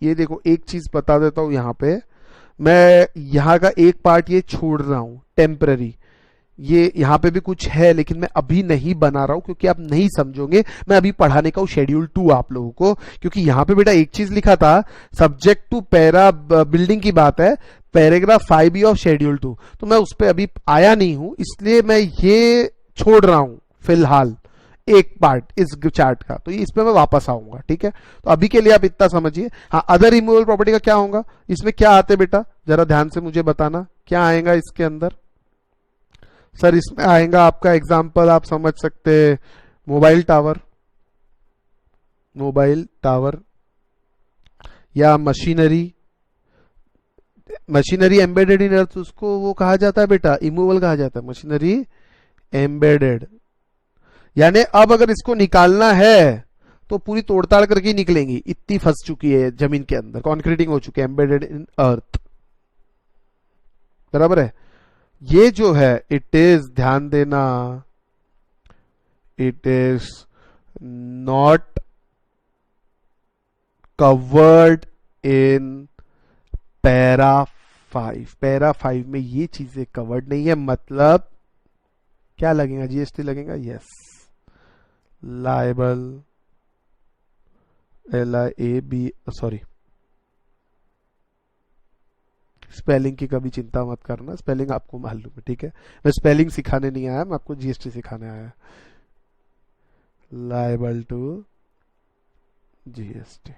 ये देखो एक चीज बता देता हूं यहां पे, मैं यहां का एक पार्ट ये छोड़ रहा हूं टेम्पररी, ये यहां पे भी कुछ है लेकिन मैं अभी नहीं बना रहा हूं क्योंकि आप नहीं समझोगे। मैं अभी पढ़ाने का हूं शेड्यूल 2 आप लोगों को, क्योंकि यहां पे बेटा एक चीज लिखा था, सब्जेक्ट टू पैरा बिल्डिंग की बात है, पैराग्राफ 5B ऑफ शेड्यूल 2, तो मैं उस पर अभी आया नहीं हूं, इसलिए मैं ये छोड़ रहा हूं फिलहाल एक पार्ट इस चार्ट का। तो इस पे मैं वापस आऊंगा, ठीक है? तो अभी के लिए आप इतना समझिए। हाँ, अदर इमूवेबल प्रॉपर्टी का क्या होगा? इसमें क्या आते बेटा, जरा ध्यान से मुझे बताना, क्या आएगा इसके अंदर? सर इसमें आएगा आपका एग्जाम्पल, आप समझ सकते, मोबाइल टावर, मोबाइल टावर या machinery, machinery embedded in earth, उसको वो कहा जाता है बेटा, इमूवेबल कहा जाता है, मशीनरी एम्बेडेड। यानी अब अगर इसको निकालना है तो पूरी तोड़ताड़ करके ही निकलेंगी, इतनी फंस चुकी है जमीन के अंदर, कॉन्क्रीटिंग हो चुकी है, एम्बेडेड इन अर्थ, बराबर है? ये जो है इट इज, ध्यान देना, it is not covered in para 5। Para 5 में ये चीजें कवर्ड नहीं है, मतलब क्या लगेगा, जीएसटी लगेगा, yes. Liable, LIAB, sorry spelling की कभी चिंता मत करना, स्पेलिंग आपको मालूम है, ठीक है। मैं स्पेलिंग सिखाने नहीं आया, मैं आपको जीएसटी सिखाने आया। लायबल टू जीएसटी,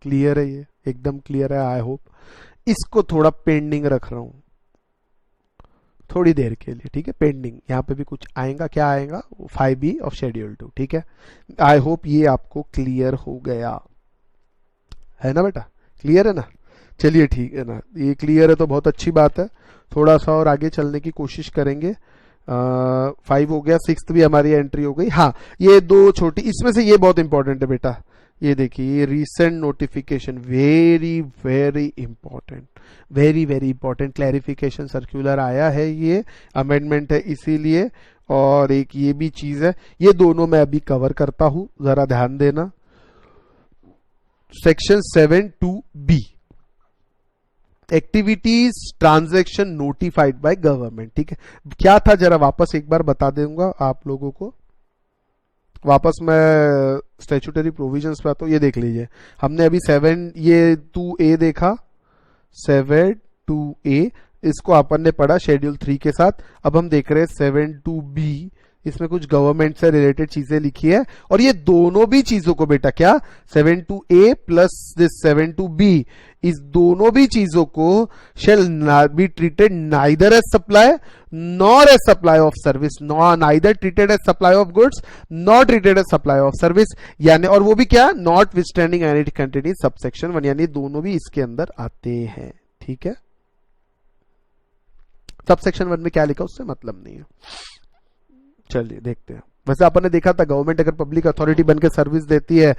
क्लियर है, ये एकदम क्लियर है, आई होप। इसको थोड़ा पेंडिंग रख रहा हूं थोड़ी देर के लिए, ठीक है, पेंडिंग। यहाँ पे भी कुछ आएगा, क्या आएगा, 5B ऑफ शेड्यूल 2, ठीक है। आई होप ये आपको क्लियर हो गया है ना बेटा, क्लियर है ना, चलिए ठीक है ना, ये क्लियर है तो बहुत अच्छी बात है। थोड़ा सा और आगे चलने की कोशिश करेंगे। 5 हो गया, 6th भी हमारी एंट्री हो गई। हाँ, ये दो छोटी, इसमें से ये बहुत इंपॉर्टेंट है बेटा, ये देखिए, ये recent notification, very very important, very very important clarification circular आया है, ये अमेंडमेंट है इसीलिए। और एक ये भी चीज है, ये दोनों मैं अभी कवर करता हूं, जरा ध्यान देना। Section 7(2)(b), activities transaction notified by government, ठीक है। क्या था जरा वापस एक बार बता दूंगा आप लोगों को, वापस मैं स्टैट्यूटरी प्रोविजंस पे आता हूं। ये देख लीजिए, हमने अभी 7(2)(a) देखा, 7(2)(a), इसको अपन ने पढ़ा शेड्यूल 3 के साथ। अब हम देख रहे हैं 7(2)(b), इसमें कुछ गवर्नमेंट से रिलेटेड चीजें लिखी है, और ये दोनों भी चीजों को बेटा, क्या 7(2)(a) प्लस दिस 7(2)(b), इस दोनों भी चीजों को shall be treated neither as supply nor as supply of service, neither treated as supply of goods not treated as supply of service, यानी, और वो भी क्या, notwithstanding any content in subsection 1, यानी दोनों भी इसके अंदर आते हैं, ठीक है। सबसेक्शन 1 में क्या लिखा उससे मतलब नहीं है। चलिए देखते हैं। वैसे अपन ने देखा था, गवर्नमेंट अगर पब्लिक अथॉरिटी बनकर सर्विस देती है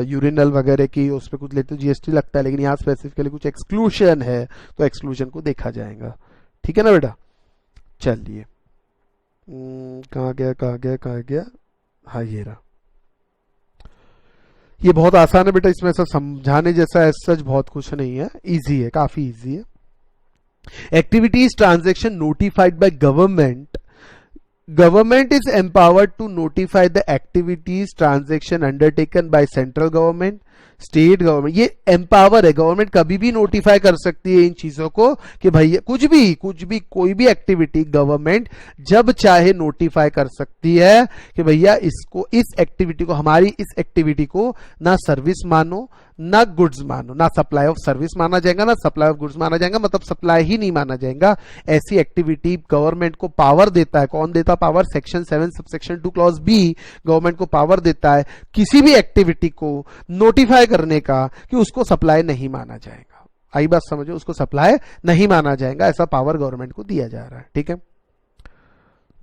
यूरिनल वगैरह की, उस पर कुछ लेते जीएसटी लगता है, लेकिन यहाँ स्पेसिफिकली कुछ एक्सक्लूशन है, तो एक्सक्लूशन को देखा जाएगा, ठीक है ना बेटा। चलिए, कहाँ गया, हाँ ये रहा। ये बहुत आसान है बेटा, इसमें ऐसा समझाने जैसा एज सच बहुत कुछ नहीं है, इजी है, काफी इजी है। Activities transaction notified by government, government is empowered to notify the activities transaction undertaken by central government, state government, ये एम्पावर है, गवर्नमेंट कभी भी नोटिफाई कर सकती है इन चीजों को कि भाई कुछ भी कोई भी एक्टिविटी गवर्नमेंट जब चाहे नोटिफाई कर सकती है कि भैया इसको, इस एक्टिविटी को, हमारी इस एक्टिविटी को ना सर्विस मानो ना गुड्स मानो, ना सप्लाई ऑफ सर्विस माना जाएगा ना सप्लाई ऑफ गुड्स माना जाएगा, मतलब सप्लाई ही नहीं माना जाएगा। ऐसी एक्टिविटी गवर्नमेंट को पावर देता है, कौन देता power, section 7 subsection 2 clause B government को पावर देता है किसी भी एक्टिविटी को नोटिफाई करने का कि उसको सप्लाई नहीं माना जाएगा। आई बात समझो, उसको सप्लाई नहीं माना जाएगा, ऐसा पावर गवर्नमेंट को दिया जा रहा है, ठीक है।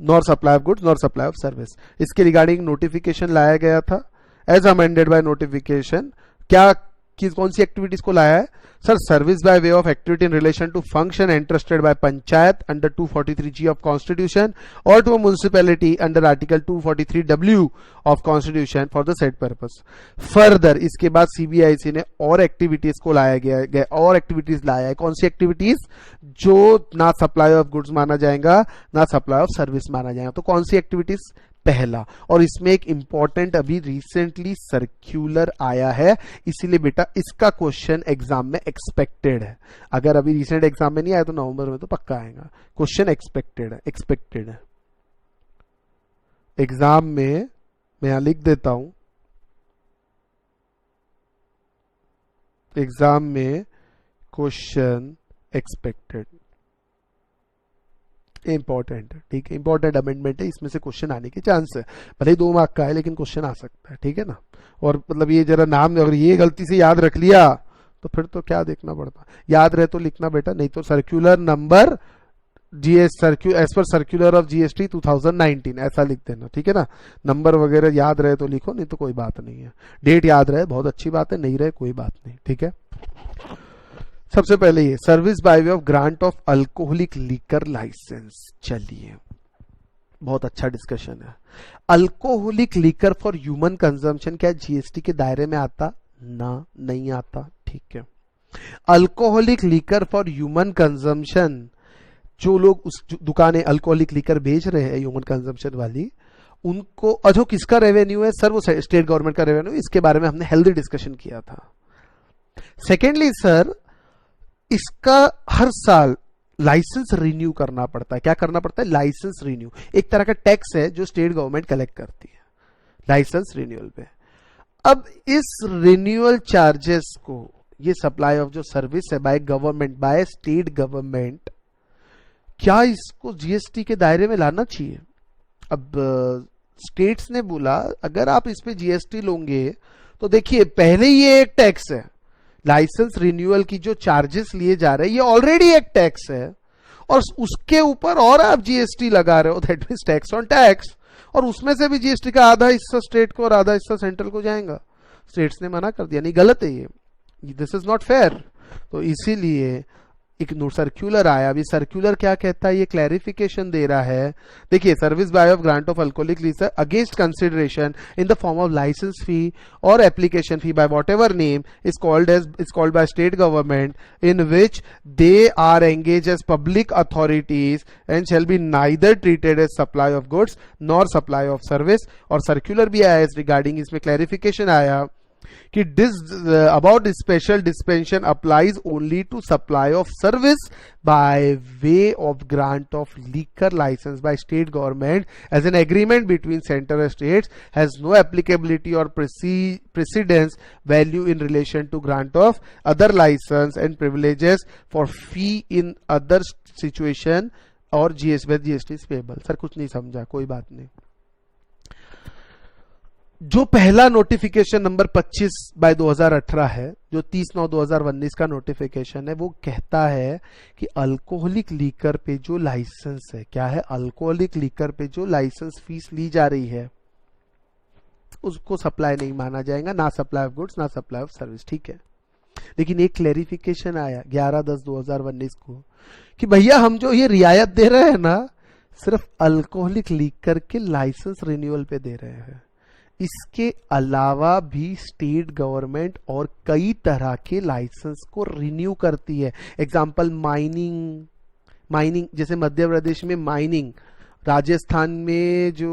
Nor supply of goods nor supply of service, इसके रिगार्डिंग नोटिफिकेशन लाया गया था एज अमेंडेड बाय नोटिफिकेशन। क्या कौन सी एक्टिविटीज को लाया है sir, service by way of activity in relation to function entrusted by panchayat under 243G of constitution or to municipality under article 243W of constitution for the said purpose. Further इसके बाद CBIC ने और activities को लाया गया, और activities लाया है। कौन सी एक्टिविटीज, जो ना सप्लाई ऑफ गुड्स माना जाएगा ना सप्लाई ऑफ सर्विस माना जाएगा। तो कौन सी एक्टिविटीज, पहला, और इसमें एक इंपॉर्टेंट अभी रिसेंटली सर्क्यूलर आया है, इसीलिए बेटा इसका क्वेश्चन एग्जाम में एक्सपेक्टेड है। अगर अभी रिसेंट एग्जाम में नहीं आया तो नवंबर में तो पक्का आएगा, क्वेश्चन एक्सपेक्टेड है एग्जाम में। मैं यहां लिख देता हूं, एग्जाम में क्वेश्चन एक्सपेक्टेड, इंपॉर्टेंट है, ठीक है, इंपॉर्टेंट अमेंडमेंट है, इसमें से क्वेश्चन आने के चांस है, भले ही 2 मार्क का है लेकिन क्वेश्चन आ सकता है, ठीक है ना। और मतलब ये जरा नाम, अगर ये गलती से याद रख लिया तो फिर तो क्या देखना पड़ता, याद रहे तो लिखना बेटा, नहीं तो सर्क्यूलर नंबर एज पर सर्क्यूलर ऑफ जीएसटी 2019 ऐसा लिख देना, ठीक है ना। नंबर वगैरह याद रहे तो लिखो, नहीं तो कोई बात नहीं है। डेट याद रहे बहुत अच्छी बात है, नहीं रहे कोई बात नहीं, ठीक है। सबसे पहले ये service by way of grant of alcoholic liquor license. चलिए, बहुत अच्छा डिस्कशन है। Alcoholic liquor for human consumption क्या जीएसटी के दायरे में आता, ना, नहीं आता, ठीक है। Alcoholic liquor for human consumption जो लोग उस दुकानें अल्कोहलिक लिकर बेच रहे हैं ह्यूमन कंजम्पशन वाली, उनको, और जो किसका रेवेन्यू है सर, वो स्टेट गवर्नमेंट का रेवेन्यू, इसके बारे में हमने हेल्दी डिस्कशन किया था। सेकेंडली सर, इसका हर साल लाइसेंस रिन्यू करना पड़ता है। क्या करना पड़ता है? लाइसेंस रिन्यू, एक तरह का टैक्स है जो स्टेट गवर्नमेंट कलेक्ट करती है लाइसेंस रिन्यूअल पे। अब इस रिन्यूअल चार्जेस को, ये सप्लाई ऑफ जो सर्विस है by government, bye state government, क्या इसको जीएसटी के दायरे में लाना चाहिए? अब स्टेट्स ने बोला अगर आप इस पे जीएसटी लोगे तो देखिए पहले ये एक टैक्स है, लाइसेंस रिन्यूअल की जो चार्जेस लिए जा रहे हैं ये ऑलरेडी एक टैक्स है, और उसके ऊपर और आप जीएसटी लगा रहे हो, that means tax on tax, और उसमें से भी जीएसटी का आधा हिस्सा स्टेट को और आधा हिस्सा सेंट्रल को जाएगा। स्टेट्स ने मना कर दिया, नहीं गलत है ये, दिस इज नॉट फेयर। तो इसीलिए एक सर्क्यूलर आया। अभी सर्क्यूलर क्या कहता है, ये क्लैरिफिकेशन दे रहा है। देखिए, service by of grant of alcoholic liquor against consideration in the form of licence fee or application fee by whatever name is called by state government in which they are engage as public authorities and shall be neither treated as supply of goods nor supply of service. और circular भी आया इस regarding, इसमें clarification आया कि about special dispensation applies only to supply of service by way of grant of liquor license by state government as an agreement between center and states, has no applicability or precedence value in relation to grant of other license and privileges for fee in other situation or GST is payable। Sir कुछ नहीं समझा, कोई बात नहीं। जो पहला notification number 25/2018 है, जो 30/9/2019 का नोटिफिकेशन है, वो कहता है कि अल्कोहलिक लीकर पे जो लाइसेंस है, क्या है, अल्कोहलिक लीकर पे जो लाइसेंस फीस ली जा रही है उसको सप्लाई नहीं माना जाएगा, ना सप्लाई ऑफ गुड्स ना सप्लाई ऑफ सर्विस। ठीक है, लेकिन एक क्लैरिफिकेशन आया 11/10/2019 को कि भैया हम जो ये रियायत दे रहे हैं ना, सिर्फ अल्कोहलिक लीकर के लाइसेंस रिन्यूअल पे दे रहे हैं, इसके अलावा भी स्टेट गवर्नमेंट और कई तरह के लाइसेंस को रिन्यू करती है। एग्जांपल माइनिंग, जैसे मध्य प्रदेश में माइनिंग, राजस्थान में जो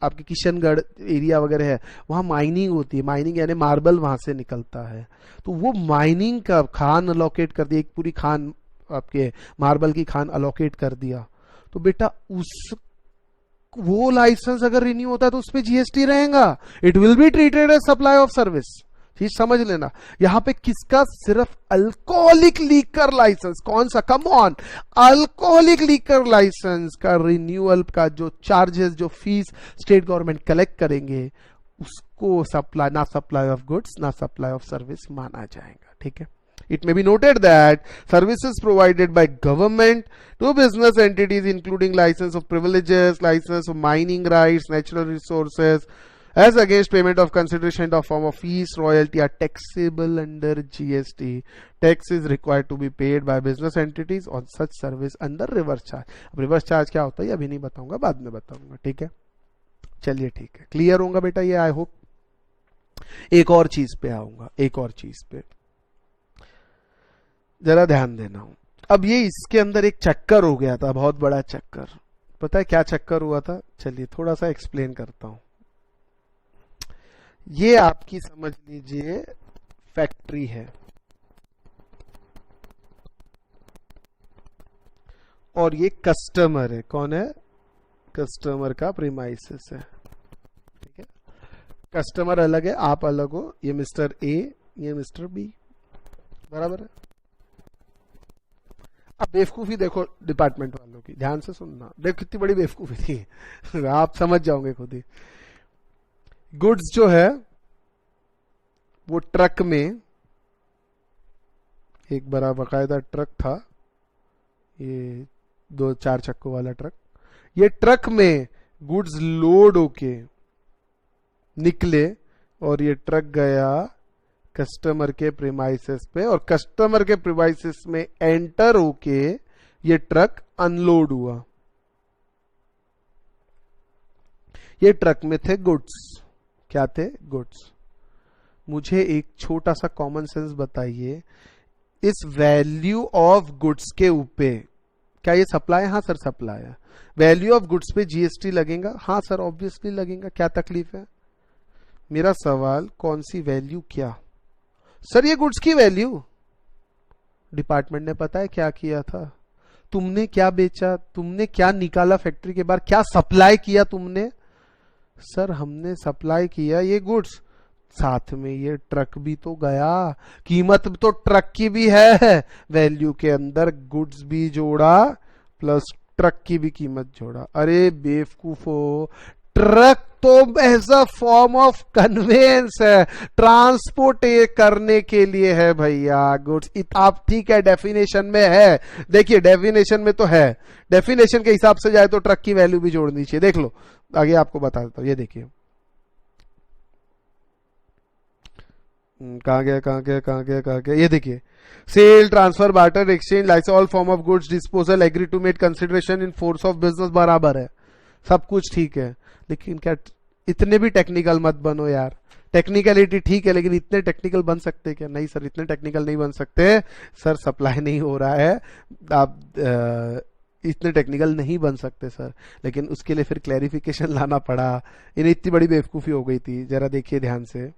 आपके किशनगढ़ एरिया वगैरह है वहां माइनिंग होती है, माइनिंग यानी मार्बल वहां से निकलता है, तो वो माइनिंग का खान अलोकेट कर दिया, एक पूरी खान आपके मार्बल की खान अलोकेट कर दिया, तो बेटा वो लाइसेंस अगर रिन्यू होता है तो उसमें जीएसटी रहेगा, it will be treated as supply of service. चीज समझ लेना, यहां पे किसका, सिर्फ अल्कोहलिक लीकर लाइसेंस, कौन सा, come on, alcoholic liquor license का रिन्यूअल का जो चार्जेस, जो फीस स्टेट गवर्नमेंट कलेक्ट करेंगे उसको सप्लाई, ना सप्लाई ऑफ गुड्स ना सप्लाई ऑफ सर्विस माना जाएगा। ठीक है, it may be noted that services provided by government to business entities including license of privileges, license of mining rights, natural resources, as against payment of consideration in the form of fees, royalty are taxable under GST. Tax is required to be paid by business entities on such service under reverse charge. अब reverse charge क्या होता है अभी नहीं बताऊंगा, बाद में बताऊंगा। ठीक है, चलिए ठीक है, क्लियर होगा बेटा ये, आई होप। एक और चीज पे आऊंगा, एक और चीज पे जरा ध्यान देना हूं। अब ये इसके अंदर एक चक्कर हो गया था, बहुत बड़ा चक्कर। पता है क्या चक्कर हुआ था? चलिए थोड़ा सा एक्सप्लेन करता हूं। ये आपकी समझ लीजिए फैक्ट्री है और ये कस्टमर है। कौन है? कस्टमर का प्रीमाइसेस है। ठीक है, कस्टमर अलग है, आप अलग हो, ये मिस्टर ए, ये मिस्टर बी, बराबर है। अब बेवकूफी देखो डिपार्टमेंट वालों की, ध्यान से सुनना, देखो कितनी बड़ी बेवकूफी थी आप समझ जाओगे खुद ही। गुड्स जो है वो ट्रक में, एक बड़ा बकायदा ट्रक था, ये 2-4 चक्कों वाला ट्रक, ये ट्रक में गुड्स लोड होके निकले और ये ट्रक गया कस्टमर के प्रीमाइसेस पे, और कस्टमर के प्रीमाइसेस में एंटर होके ये ट्रक अनलोड हुआ। ये ट्रक में थे गुड्स। क्या थे? गुड्स। मुझे एक छोटा सा कॉमन सेंस बताइए, इस वैल्यू ऑफ गुड्स के ऊपर क्या ये सप्लाई है? हाँ सर सप्लाई है। वैल्यू ऑफ गुड्स पे जीएसटी लगेगा? हाँ सर ऑब्वियसली लगेगा, क्या तकलीफ है? मेरा सवाल कौन सी वैल्यू? क्या सर ये गुड्स की वैल्यू? डिपार्टमेंट ने पता है क्या किया था? तुमने क्या बेचा? तुमने क्या निकाला फैक्ट्री के बाहर? क्या सप्लाई किया तुमने? सर हमने सप्लाई किया ये गुड्स, साथ में ये ट्रक भी तो गया, कीमत तो ट्रक की भी है, वैल्यू के अंदर गुड्स भी जोड़ा प्लस ट्रक की भी कीमत जोड़ा। अरे बेवकूफो, ट्रक तो as a form of conveyance है, ट्रांसपोर्ट करने के लिए है भैया गुड्स। आप ठीक है डेफिनेशन में है, देखिए डेफिनेशन में तो है, डेफिनेशन के हिसाब से जाए तो ट्रक की वैल्यू भी जोड़नी चाहिए। देख लो आगे आपको बता देता हूं, ये देखिए कहां गया, ये देखिए sale, transfer, barter, exchange, license, all form of goods disposal, agree to made consideration in force of business, बराबर है, सब कुछ ठीक है। लेकिन क्या इतने भी टेक्निकल मत बनो यार। टेक्निकलिटी ठीक है लेकिन इतने टेक्निकल बन सकते क्या? नहीं सर इतने टेक्निकल नहीं बन सकते सर, सप्लाई नहीं हो रहा है, आप इतने टेक्निकल नहीं बन सकते सर। लेकिन उसके लिए फिर क्लैरिफिकेशन लाना पड़ा, इन्हें इतनी बड़ी बेवकूफी हो गई थी। जरा देखिए ध्यान से,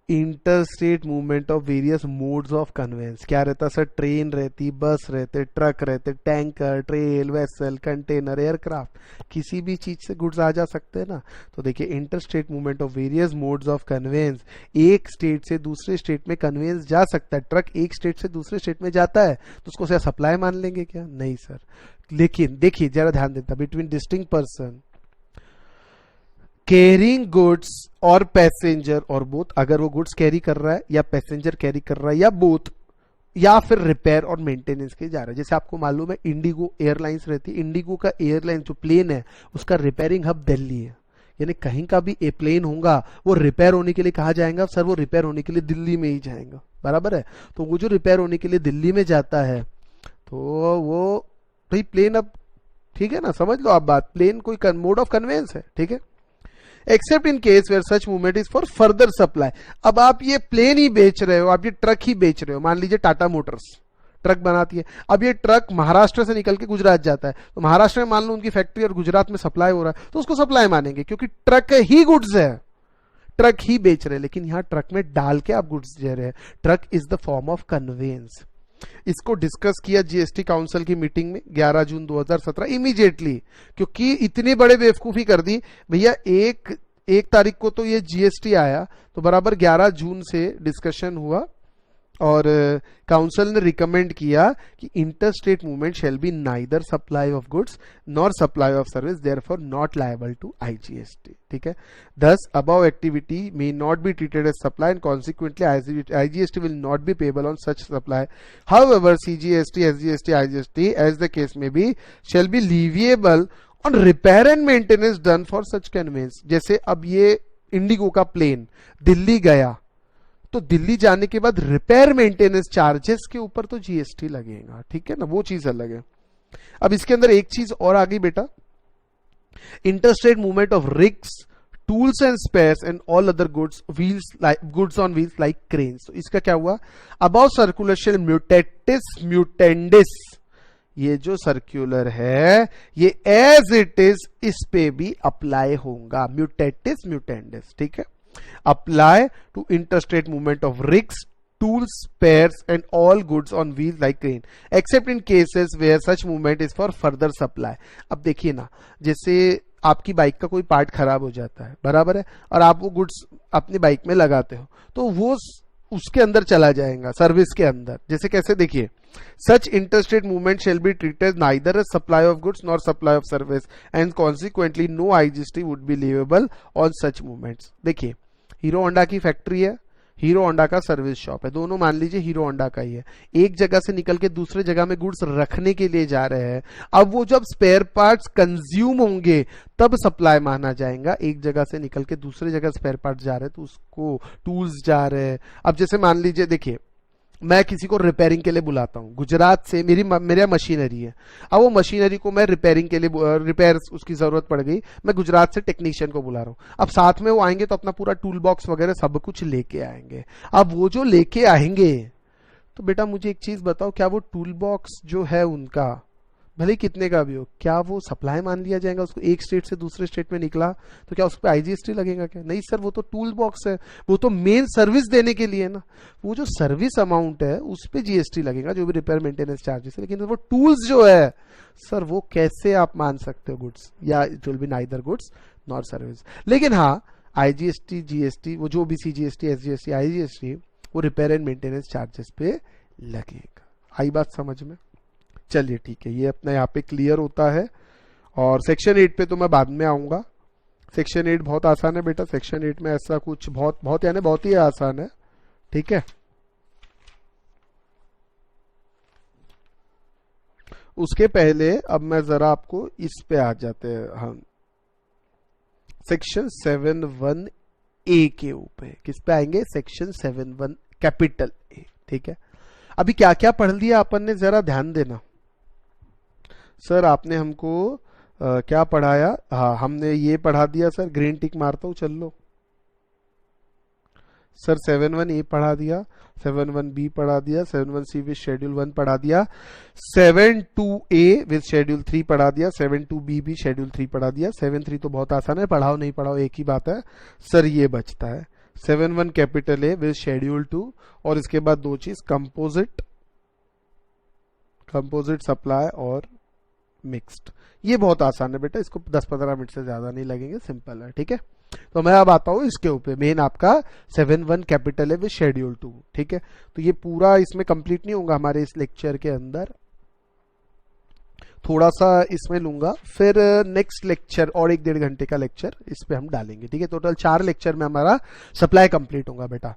interstate movement of various modes of conveyance क्या रहता सर? ट्रेन रहती, बस रहते, ट्रक रहते, tanker, trail, vessel, container, aircraft, किसी भी चीज से गुड्स आ जा सकते हैं ना। तो देखिए interstate movement of various modes of conveyance, एक स्टेट से दूसरे स्टेट में कन्वेंस जा सकता है। ट्रक एक स्टेट से दूसरे स्टेट में जाता है तो उसको क्या सप्लाई मान लेंगे क्या? नहीं सर। लेकिन देखिए जरा ध्यान देता, between distinct person carrying goods और पैसेंजर और बोथ, अगर वो गुड्स कैरी कर रहा है या पैसेंजर कैरी कर रहा है या बोथ, या फिर रिपेयर और मेंटेनेंस के जा रहा है। जैसे आपको मालूम है इंडिगो एयरलाइंस रहती है, इंडिगो का एयरलाइन जो प्लेन है उसका रिपेयरिंग हब दिल्ली है, यानी कहीं का भी प्लेन होगा वो रिपेयर होने के लिए कहा जाएगा सर, वो रिपेयर होने के लिए दिल्ली में ही जाएगा, बराबर है। तो वो जो रिपेयर होने के लिए दिल्ली में जाता है तो वो भाई प्लेन, अब ठीक है ना, समझ लो आप बात, प्लेन कोई मोड ऑफ कन्वेंस है, ठीक है। Except in case where such movement is for further supply. अब आप ये प्लेन ही बेच रहे हो, आप ये ट्रक ही बेच रहे हो, मान लीजिए टाटा मोटर्स ट्रक बनाती है, अब ये ट्रक महाराष्ट्र से निकल के गुजरात जाता है, तो महाराष्ट्र में मान लो उनकी फैक्ट्री और गुजरात में सप्लाई हो रहा है तो उसको सप्लाई मानेंगे क्योंकि ट्रक ही गुड्स है, ट्रक ही बेच रहे हैं। लेकिन यहां ट्रक में डाल के आप गुड्स दे रहे हैं, truck is the form of conveyance. इसको डिस्कस किया जीएसटी काउंसिल की मीटिंग में 11 जून 2017 इमीडिएटली, क्योंकि इतनी बड़े बेवकूफी कर दी भैया। एक तारीख को तो ये जीएसटी आया तो बराबर 11 जून से डिस्कशन हुआ और काउंसिल ने रिकमेंड किया कि interstate movement shall be neither supply of goods nor supply of service, therefore not liable to IGST, ठीक है। thus above activity may not be treated as supply and consequently IGST will not be payable on such supply. However, CGST, SGST, IGST as the case may be shall be leviable on repair and maintenance done for such conveyance. जैसे अब ये Indigo का plane Delhi गया तो दिल्ली जाने के बाद repair maintenance charges के ऊपर तो जीएसटी लगेगा, ठीक है ना, वो चीज अलग है। अब इसके अंदर एक चीज और आ गई बेटा, interstate movement of rigs, tools and spares and all other goods goods on wheels like cranes. तो इसका क्या हुआ, above circular shall mutatis mutandis, ये जो सर्क्यूलर है ये एज इट इज इस पे भी अप्लाई होगा, म्यूटेटिस म्यूटेंडिस, ठीक है। Apply to interstate movement of rigs, tools, spares and all goods on wheels like crane except in cases where such movement is for further supply। अब देखिए ना, जैसे आपकी बाइक का कोई पार्ट खराब हो जाता है, बराबर है, और आप वो गुड्स अपनी बाइक में लगाते हो तो वो उसके अंदर चला जाएगा, सर्विस के अंदर। जैसे कैसे, देखिए, such interstate movement shall be treated neither as supply of goods nor supply of service and consequently no IGST would be leviable on such movements. देखिए हीरो होंडा की फैक्ट्री है, हीरो होंडा का service shop है, दोनों मान लीजिए hero Honda का ही है, एक जगह से निकल के दूसरे जगह में गुड्स रखने के लिए जा रहे हैं। अब वो जब स्पेयर पार्ट्स कंज्यूम होंगे तब सप्लाई माना जाएगा। एक जगह से निकल के दूसरे जगह स्पेयर पार्ट्स जा रहे हैं तो उसको टूल्स जा रहे हैं। अब जैसे मान लीजिए, देखिए मैं किसी को रिपेयरिंग के लिए बुलाता हूँ, गुजरात से मेरा मशीनरी है, अब वो मशीनरी को मैं रिपेयरिंग के लिए, रिपेयर उसकी जरूरत पड़ गई, मैं गुजरात से टेक्नीशियन को बुला रहा हूँ। अब साथ में वो आएंगे तो अपना पूरा टूल बॉक्स वगैरह सब कुछ लेके आएंगे। अब वो जो लेके आएंगे तो बेटा मुझे एक चीज बताओ, क्या वो टूल बॉक्स जो है उनका भले ही कितने का भी हो, क्या वो सप्लाई मान लिया जाएगा? उसको एक स्टेट से दूसरे स्टेट में निकला तो क्या उस पर आईजीएसटी लगेगा क्या? नहीं सर, वो तो टूल बॉक्स है, वो तो मेन सर्विस देने के लिए ना। वो जो सर्विस अमाउंट है उस पर जीएसटी लगेगा, जो भी रिपेयर मेंटेनेंस चार्जेस है। लेकिन वो टूल्स जो है सर, वो कैसे आप मान सकते हो गुड्स? या it will B neither goods not service. लेकिन हाँ, आईजीएसटी, जीएसटी, वो जो भी सीजीएसटी, एसजीएसटी, आईजीएसटी, वो रिपेयर एंड मेंटेनेंस चार्जेस पे लगेगा। आई बात समझ में? चलिए ठीक है, ये अपना यहाँ पे क्लियर होता है। और सेक्शन 8 पे तो मैं बाद में आऊंगा। सेक्शन 8 बहुत आसान है बेटा। सेक्शन 8 में ऐसा कुछ बहुत बहुत यानी बहुत ही आसान है, ठीक है। उसके पहले अब मैं जरा आपको इस पे आ जाते हैं हम, सेक्शन 7(1)(a) के ऊपर। किस पे आएंगे? सेक्शन 7(1) कैपिटल ए, ठीक है। अभी क्या क्या पढ़ लिया अपन ने, जरा ध्यान देना। सर आपने हमको क्या पढ़ाया? हाँ, हमने ये पढ़ा दिया सर, ग्रीन टिक मारता हूं, चल लो सर। 7(1)(a) पढ़ा दिया, 7(1)(b) पढ़ा दिया, 7(1)(c) विद शेड्यूल 1 पढ़ा दिया, 7(2)(a) विद शेड्यूल 3 पढ़ा दिया, 7(2)(b) भी शेड्यूल 3 पढ़ा दिया। 7(3) तो बहुत आसान है, पढ़ाओ नहीं पढ़ाओ एक ही बात है सर। ये बचता है 7(1) कैपिटल ए विद शेड्यूल 2, और इसके बाद दो चीज, कंपोजिट सप्लाई और मिक्स्ड। ये बहुत आसान है बेटा, इसको 10-15 मिनट से ज्यादा नहीं लगेंगे, सिंपल है, ठीक है। तो मैं अब आता हूं इसके ऊपर, मेन आपका 7(1) कैपिटल है विद शेड्यूल 2, ठीक है। तो ये पूरा इसमें कंप्लीट नहीं होगा हमारे इस लेक्चर के अंदर, थोड़ा सा इसमें लूंगा, फिर नेक्स्ट लेक्चर और 1-1.5 घंटे का लेक्चर इस पे हम डालेंगे, ठीक है। टोटल 4 लेक्चर में हमारा सप्लाई कंप्लीट होगा बेटा।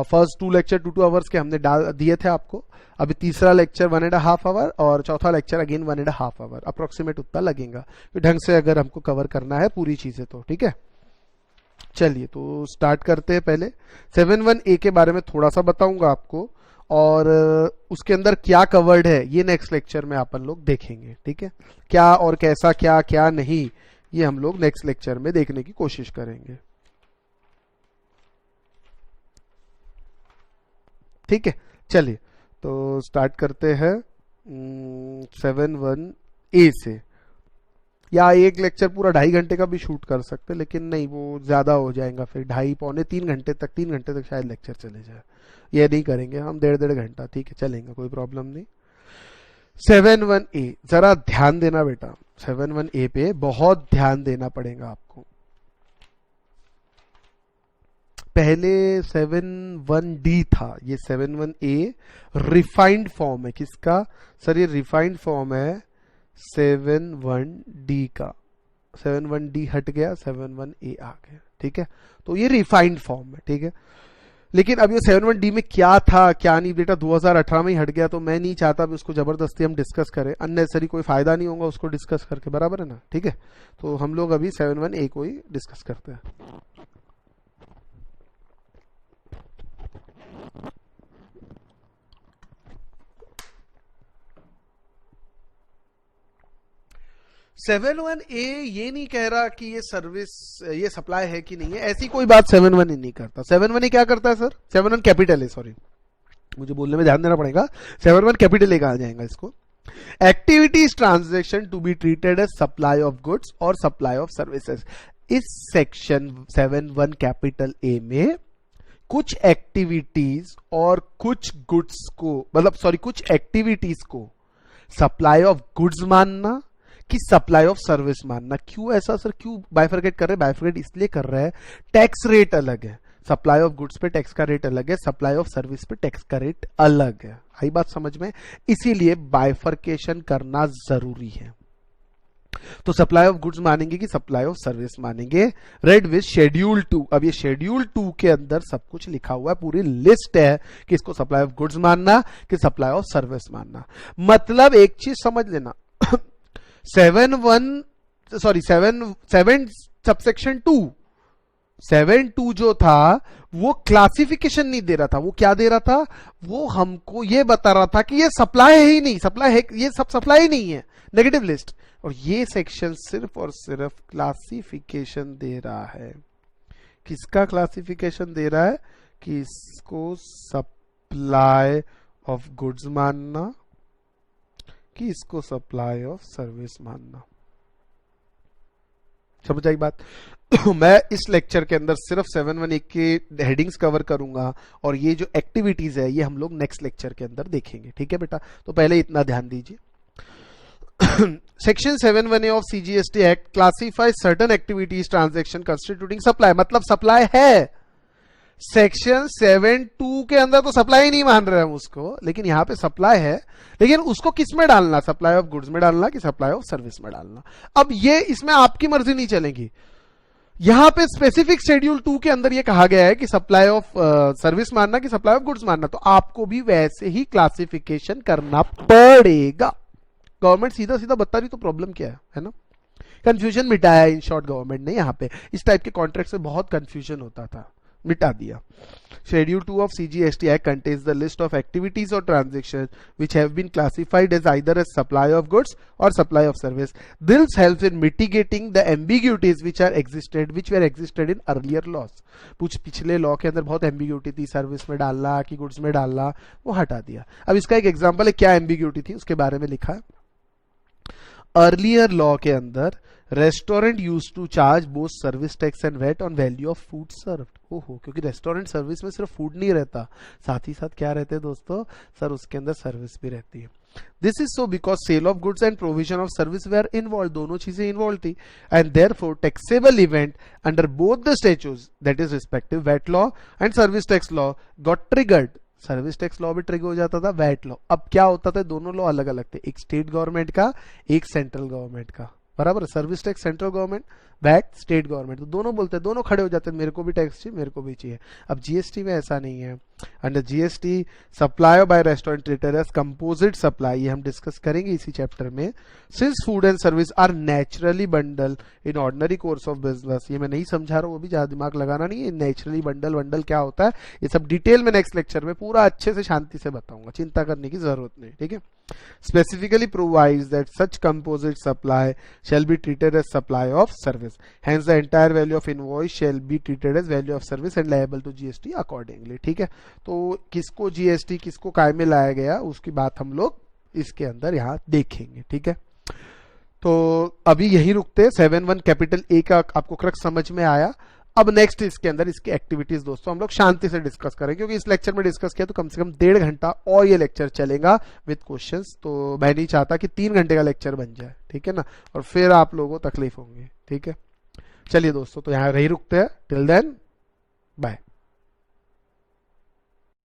फर्स्ट 2 लेक्चर 2 आवर्स के हमने डाल दिए थे आपको, अभी तीसरा लेक्चर 1.5 आवर, और चौथा लेक्चर अगेन 1.5 आवर, अप्रोक्सीमेट उतना लगेगा ढंग से अगर हमको कवर करना है पूरी चीजें तो, ठीक है। चलिए तो स्टार्ट करते हैं। पहले 7(1)(a) के बारे में थोड़ा सा बताऊंगा आपको, और उसके अंदर क्या कवर्ड है ये नेक्स्ट लेक्चर में अपन लोग देखेंगे, ठीक है। क्या और कैसा, क्या क्या नहीं, ये हम लोग नेक्स्ट लेक्चर में देखने की कोशिश करेंगे, ठीक है। चलिए तो स्टार्ट करते हैं 7(1)(a) से। या एक लेक्चर पूरा 2.5 घंटे का भी शूट कर सकते, लेकिन नहीं, वो ज्यादा हो जाएगा फिर, 2.5 पौने 3 घंटे तक, 3 घंटे तक शायद लेक्चर चले जाए। ये नहीं करेंगे हम, 1.5 घंटा, ठीक है, चलेंगे, कोई प्रॉब्लम नहीं। 7(1)(a) जरा ध्यान देना बेटा, 7(1)(a) पे बहुत ध्यान देना पड़ेगा आपको। पहले 7(1)(d) था, ये 7(1)(a) रिफाइंड फॉर्म है। किसका सर? ये रिफाइंड फॉर्म है 7(1)(d) का। 7(1)(d) हट गया, 7(1)(a) आ गया, ठीक है। तो ये रिफाइंड फॉर्म है, ठीक है। लेकिन अब ये 7(1)(d) में क्या था क्या नहीं बेटा, 2018 में ही हट गया, तो मैं नहीं चाहता भी उसको जबरदस्ती हम डिस्कस करें, अननेसेसरी कोई फायदा नहीं होगा उसको डिस्कस करके, बराबर है ना, ठीक है। तो हम लोग अभी 7(1)(a) को ही डिस्कस करते हैं। सेवन वन ए ये नहीं कह रहा कि ये सर्विस, ये सप्लाई है कि नहीं है, ऐसी कोई बात 7(1) नहीं करता। 7(1) क्या करता है सर? 7(1) कैपिटल है, सॉरी मुझे बोलने में ध्यान देना पड़ेगा। 7(1) कैपिटल ए कहा जाएगा इसको। Activities transaction to be treated as supply of goods और सप्लाई ऑफ सर्विसेज। इस सेक्शन 7(1) कैपिटल ए में कुछ एक्टिविटीज और कुछ गुड्स को, मतलब सॉरी, कुछ एक्टिविटीज को सप्लाई ऑफ गुड्स मानना कि सप्लाई ऑफ सर्विस मानना। क्यों ऐसा सर, क्यों बाइफरकेट कर रहे हैं? बाइफरकेट इसलिए कर रहे हैं, टैक्स रेट अलग है, सप्लाई ऑफ गुड्स पे टैक्स का रेट अलग है, सप्लाई ऑफ सर्विस पे टैक्स का रेट अलग है। आई बात समझ में? इसीलिए बाइफरकेशन करना जरूरी है। तो सप्लाई ऑफ गुड्स मानेंगे कि सप्लाई ऑफ सर्विस मानेंगे, रेड विद शेड्यूल 2। अब ये शेड्यूल 2 के अंदर सब कुछ लिखा हुआ है, पूरी लिस्ट है कि इसको सप्लाई ऑफ गुड्स मानना कि सप्लाई ऑफ सर्विस मानना। मतलब एक चीज समझ लेना, 7 सबसेक्शन 7(2) जो था वो क्लासिफिकेशन नहीं दे रहा था, वो क्या दे रहा था? वो हमको ये बता रहा था कि ये सप्लाई है ही नहीं, सप्लाई है, ये सब सप्लाई ही नहीं है, नेगेटिव लिस्ट। और ये सेक्शन सिर्फ और सिर्फ क्लासिफिकेशन दे रहा है। किसका क्लासिफिकेशन दे रहा है? कि इसको सप्लाई ऑफ गुड्स मानना कि इसको सप्लाई ऑफ सर्विस मानना। समझ आई बात? मैं इस लेक्चर के अंदर सिर्फ 718 के हेडिंग्स कवर करूंगा और ये जो एक्टिविटीज है ये हम लोग नेक्स्ट लेक्चर के अंदर देखेंगे। ठीक है बेटा, तो पहले इतना ध्यान दीजिए। Section 718 of CGST act classify certain activities transaction constituting supply, मतलब सप्लाई है। सेक्शन 72 के अंदर तो सप्लाई नहीं मान रहे हम उसको, लेकिन यहां पे सप्लाई है, लेकिन उसको किस में डालना, सप्लाई ऑफ गुड्स में डालना कि सप्लाई ऑफ सर्विस में डालना। अब ये इसमें आपकी मर्जी नहीं चलेगी। यहां पे स्पेसिफिक शेड्यूल 2 के अंदर ये कहा गया है कि सप्लाई ऑफ सर्विस मानना कि सप्लाई ऑफ गुड्स मानना, तो आपको भी वैसे ही क्लासिफिकेशन करना पड़ेगा। गवर्नमेंट सीधा सीधा बता रही तो प्रॉब्लम क्या है ना? कंफ्यूजन मिटाया इन शॉर्ट गवर्नमेंट ने। यहां पे इस टाइप के कॉन्ट्रैक्ट से बहुत कंफ्यूजन होता था, मिटा दिया। Schedule 2 of CGST Act contains the list of activities or transactions which have been classified as either as supply of goods or supply of service. This helps in mitigating the ambiguities which were existed in earlier laws. पिछले law के अंदर बहुत ambiguity थी, service में डालना कि goods में डालना, वो हटा दिया। अब इसका एक एग्जांपल है क्या एम्बिग्यूटी थी, उसके बारे में लिखा है। अर्लियर लॉ के अंदर restaurant use to charge both service tax and VAT on value of food served. ओहो, क्योंकि रेस्टोरेंट सर्विस में सिर्फ फूड नहीं रहता, साथ ही साथ क्या रहते हैं दोस्तों सर, उसके अंदर सर्विस भी रहती है। This is so because sale of goods and provision of service were involve, दोनों चीजें इन्वॉल्व थी, and therefore taxable event under both the statutes that is respective VAT law and service tax law got triggered. Service tax law भी trigger हो जाता था, VAT law. अब क्या होता था, दोनों लॉ अलग अलग थे, एक स्टेट गवर्नमेंट का एक सेंट्रल गवर्नमेंट का, बराबर। Service tax central government, VAT state government, तो दोनों बोलते हैं, दोनों खड़े हो जाते हैं, मेरे को भी टैक्स चाहिए, मेरे को भी चाहिए। अब जीएसटी में ऐसा नहीं है। Under GST supply by restaurant treated as composite supply, ये हम डिस्कस करेंगे इसी चैप्टर में। Since food and service are naturally bundle in ordinary course of business, ये मैं नहीं समझा रहा हूं, वो भी ज्यादा दिमाग लगाना नहीं है। नेचुरली बंडल क्या होता है ये सब डिटेल में नेक्स्ट लेक्चर में पूरा अच्छे से शांति से बताऊंगा, चिंता करने की जरूरत नहीं। ठीक है, specifically provides that such composite supply shall be treated as supply of service. Hence, the entire value of invoice shall be treated as value of service and liable to GST accordingly. ठीक है, तो किसको GST किसको काय में लाया गया उसकी बात हम लोग इसके अंदर यहाँ देखेंगे। ठीक है, तो अभी यही रुकते हैं। 7(1) कैपिटल ए का आपको क्रक्स समझ में आया। अब नेक्स्ट इसके अंदर इसकी एक्टिविटीज दोस्तों हम लोग शांति से डिस्कस करेंगे, क्योंकि इस लेक्चर में डिस्कस किया तो कम से कम 1.5 घंटा और ये लेक्चर चलेगा विद क्वेश्चंस, तो मैं नहीं चाहता कि 3 घंटे का लेक्चर बन जाए। ठीक है ना, और फिर आप लोगों को तकलीफ होंगी। ठीक है, चलिए दोस्तों, तो यहाँ रही रुकते हैं। Till then bye.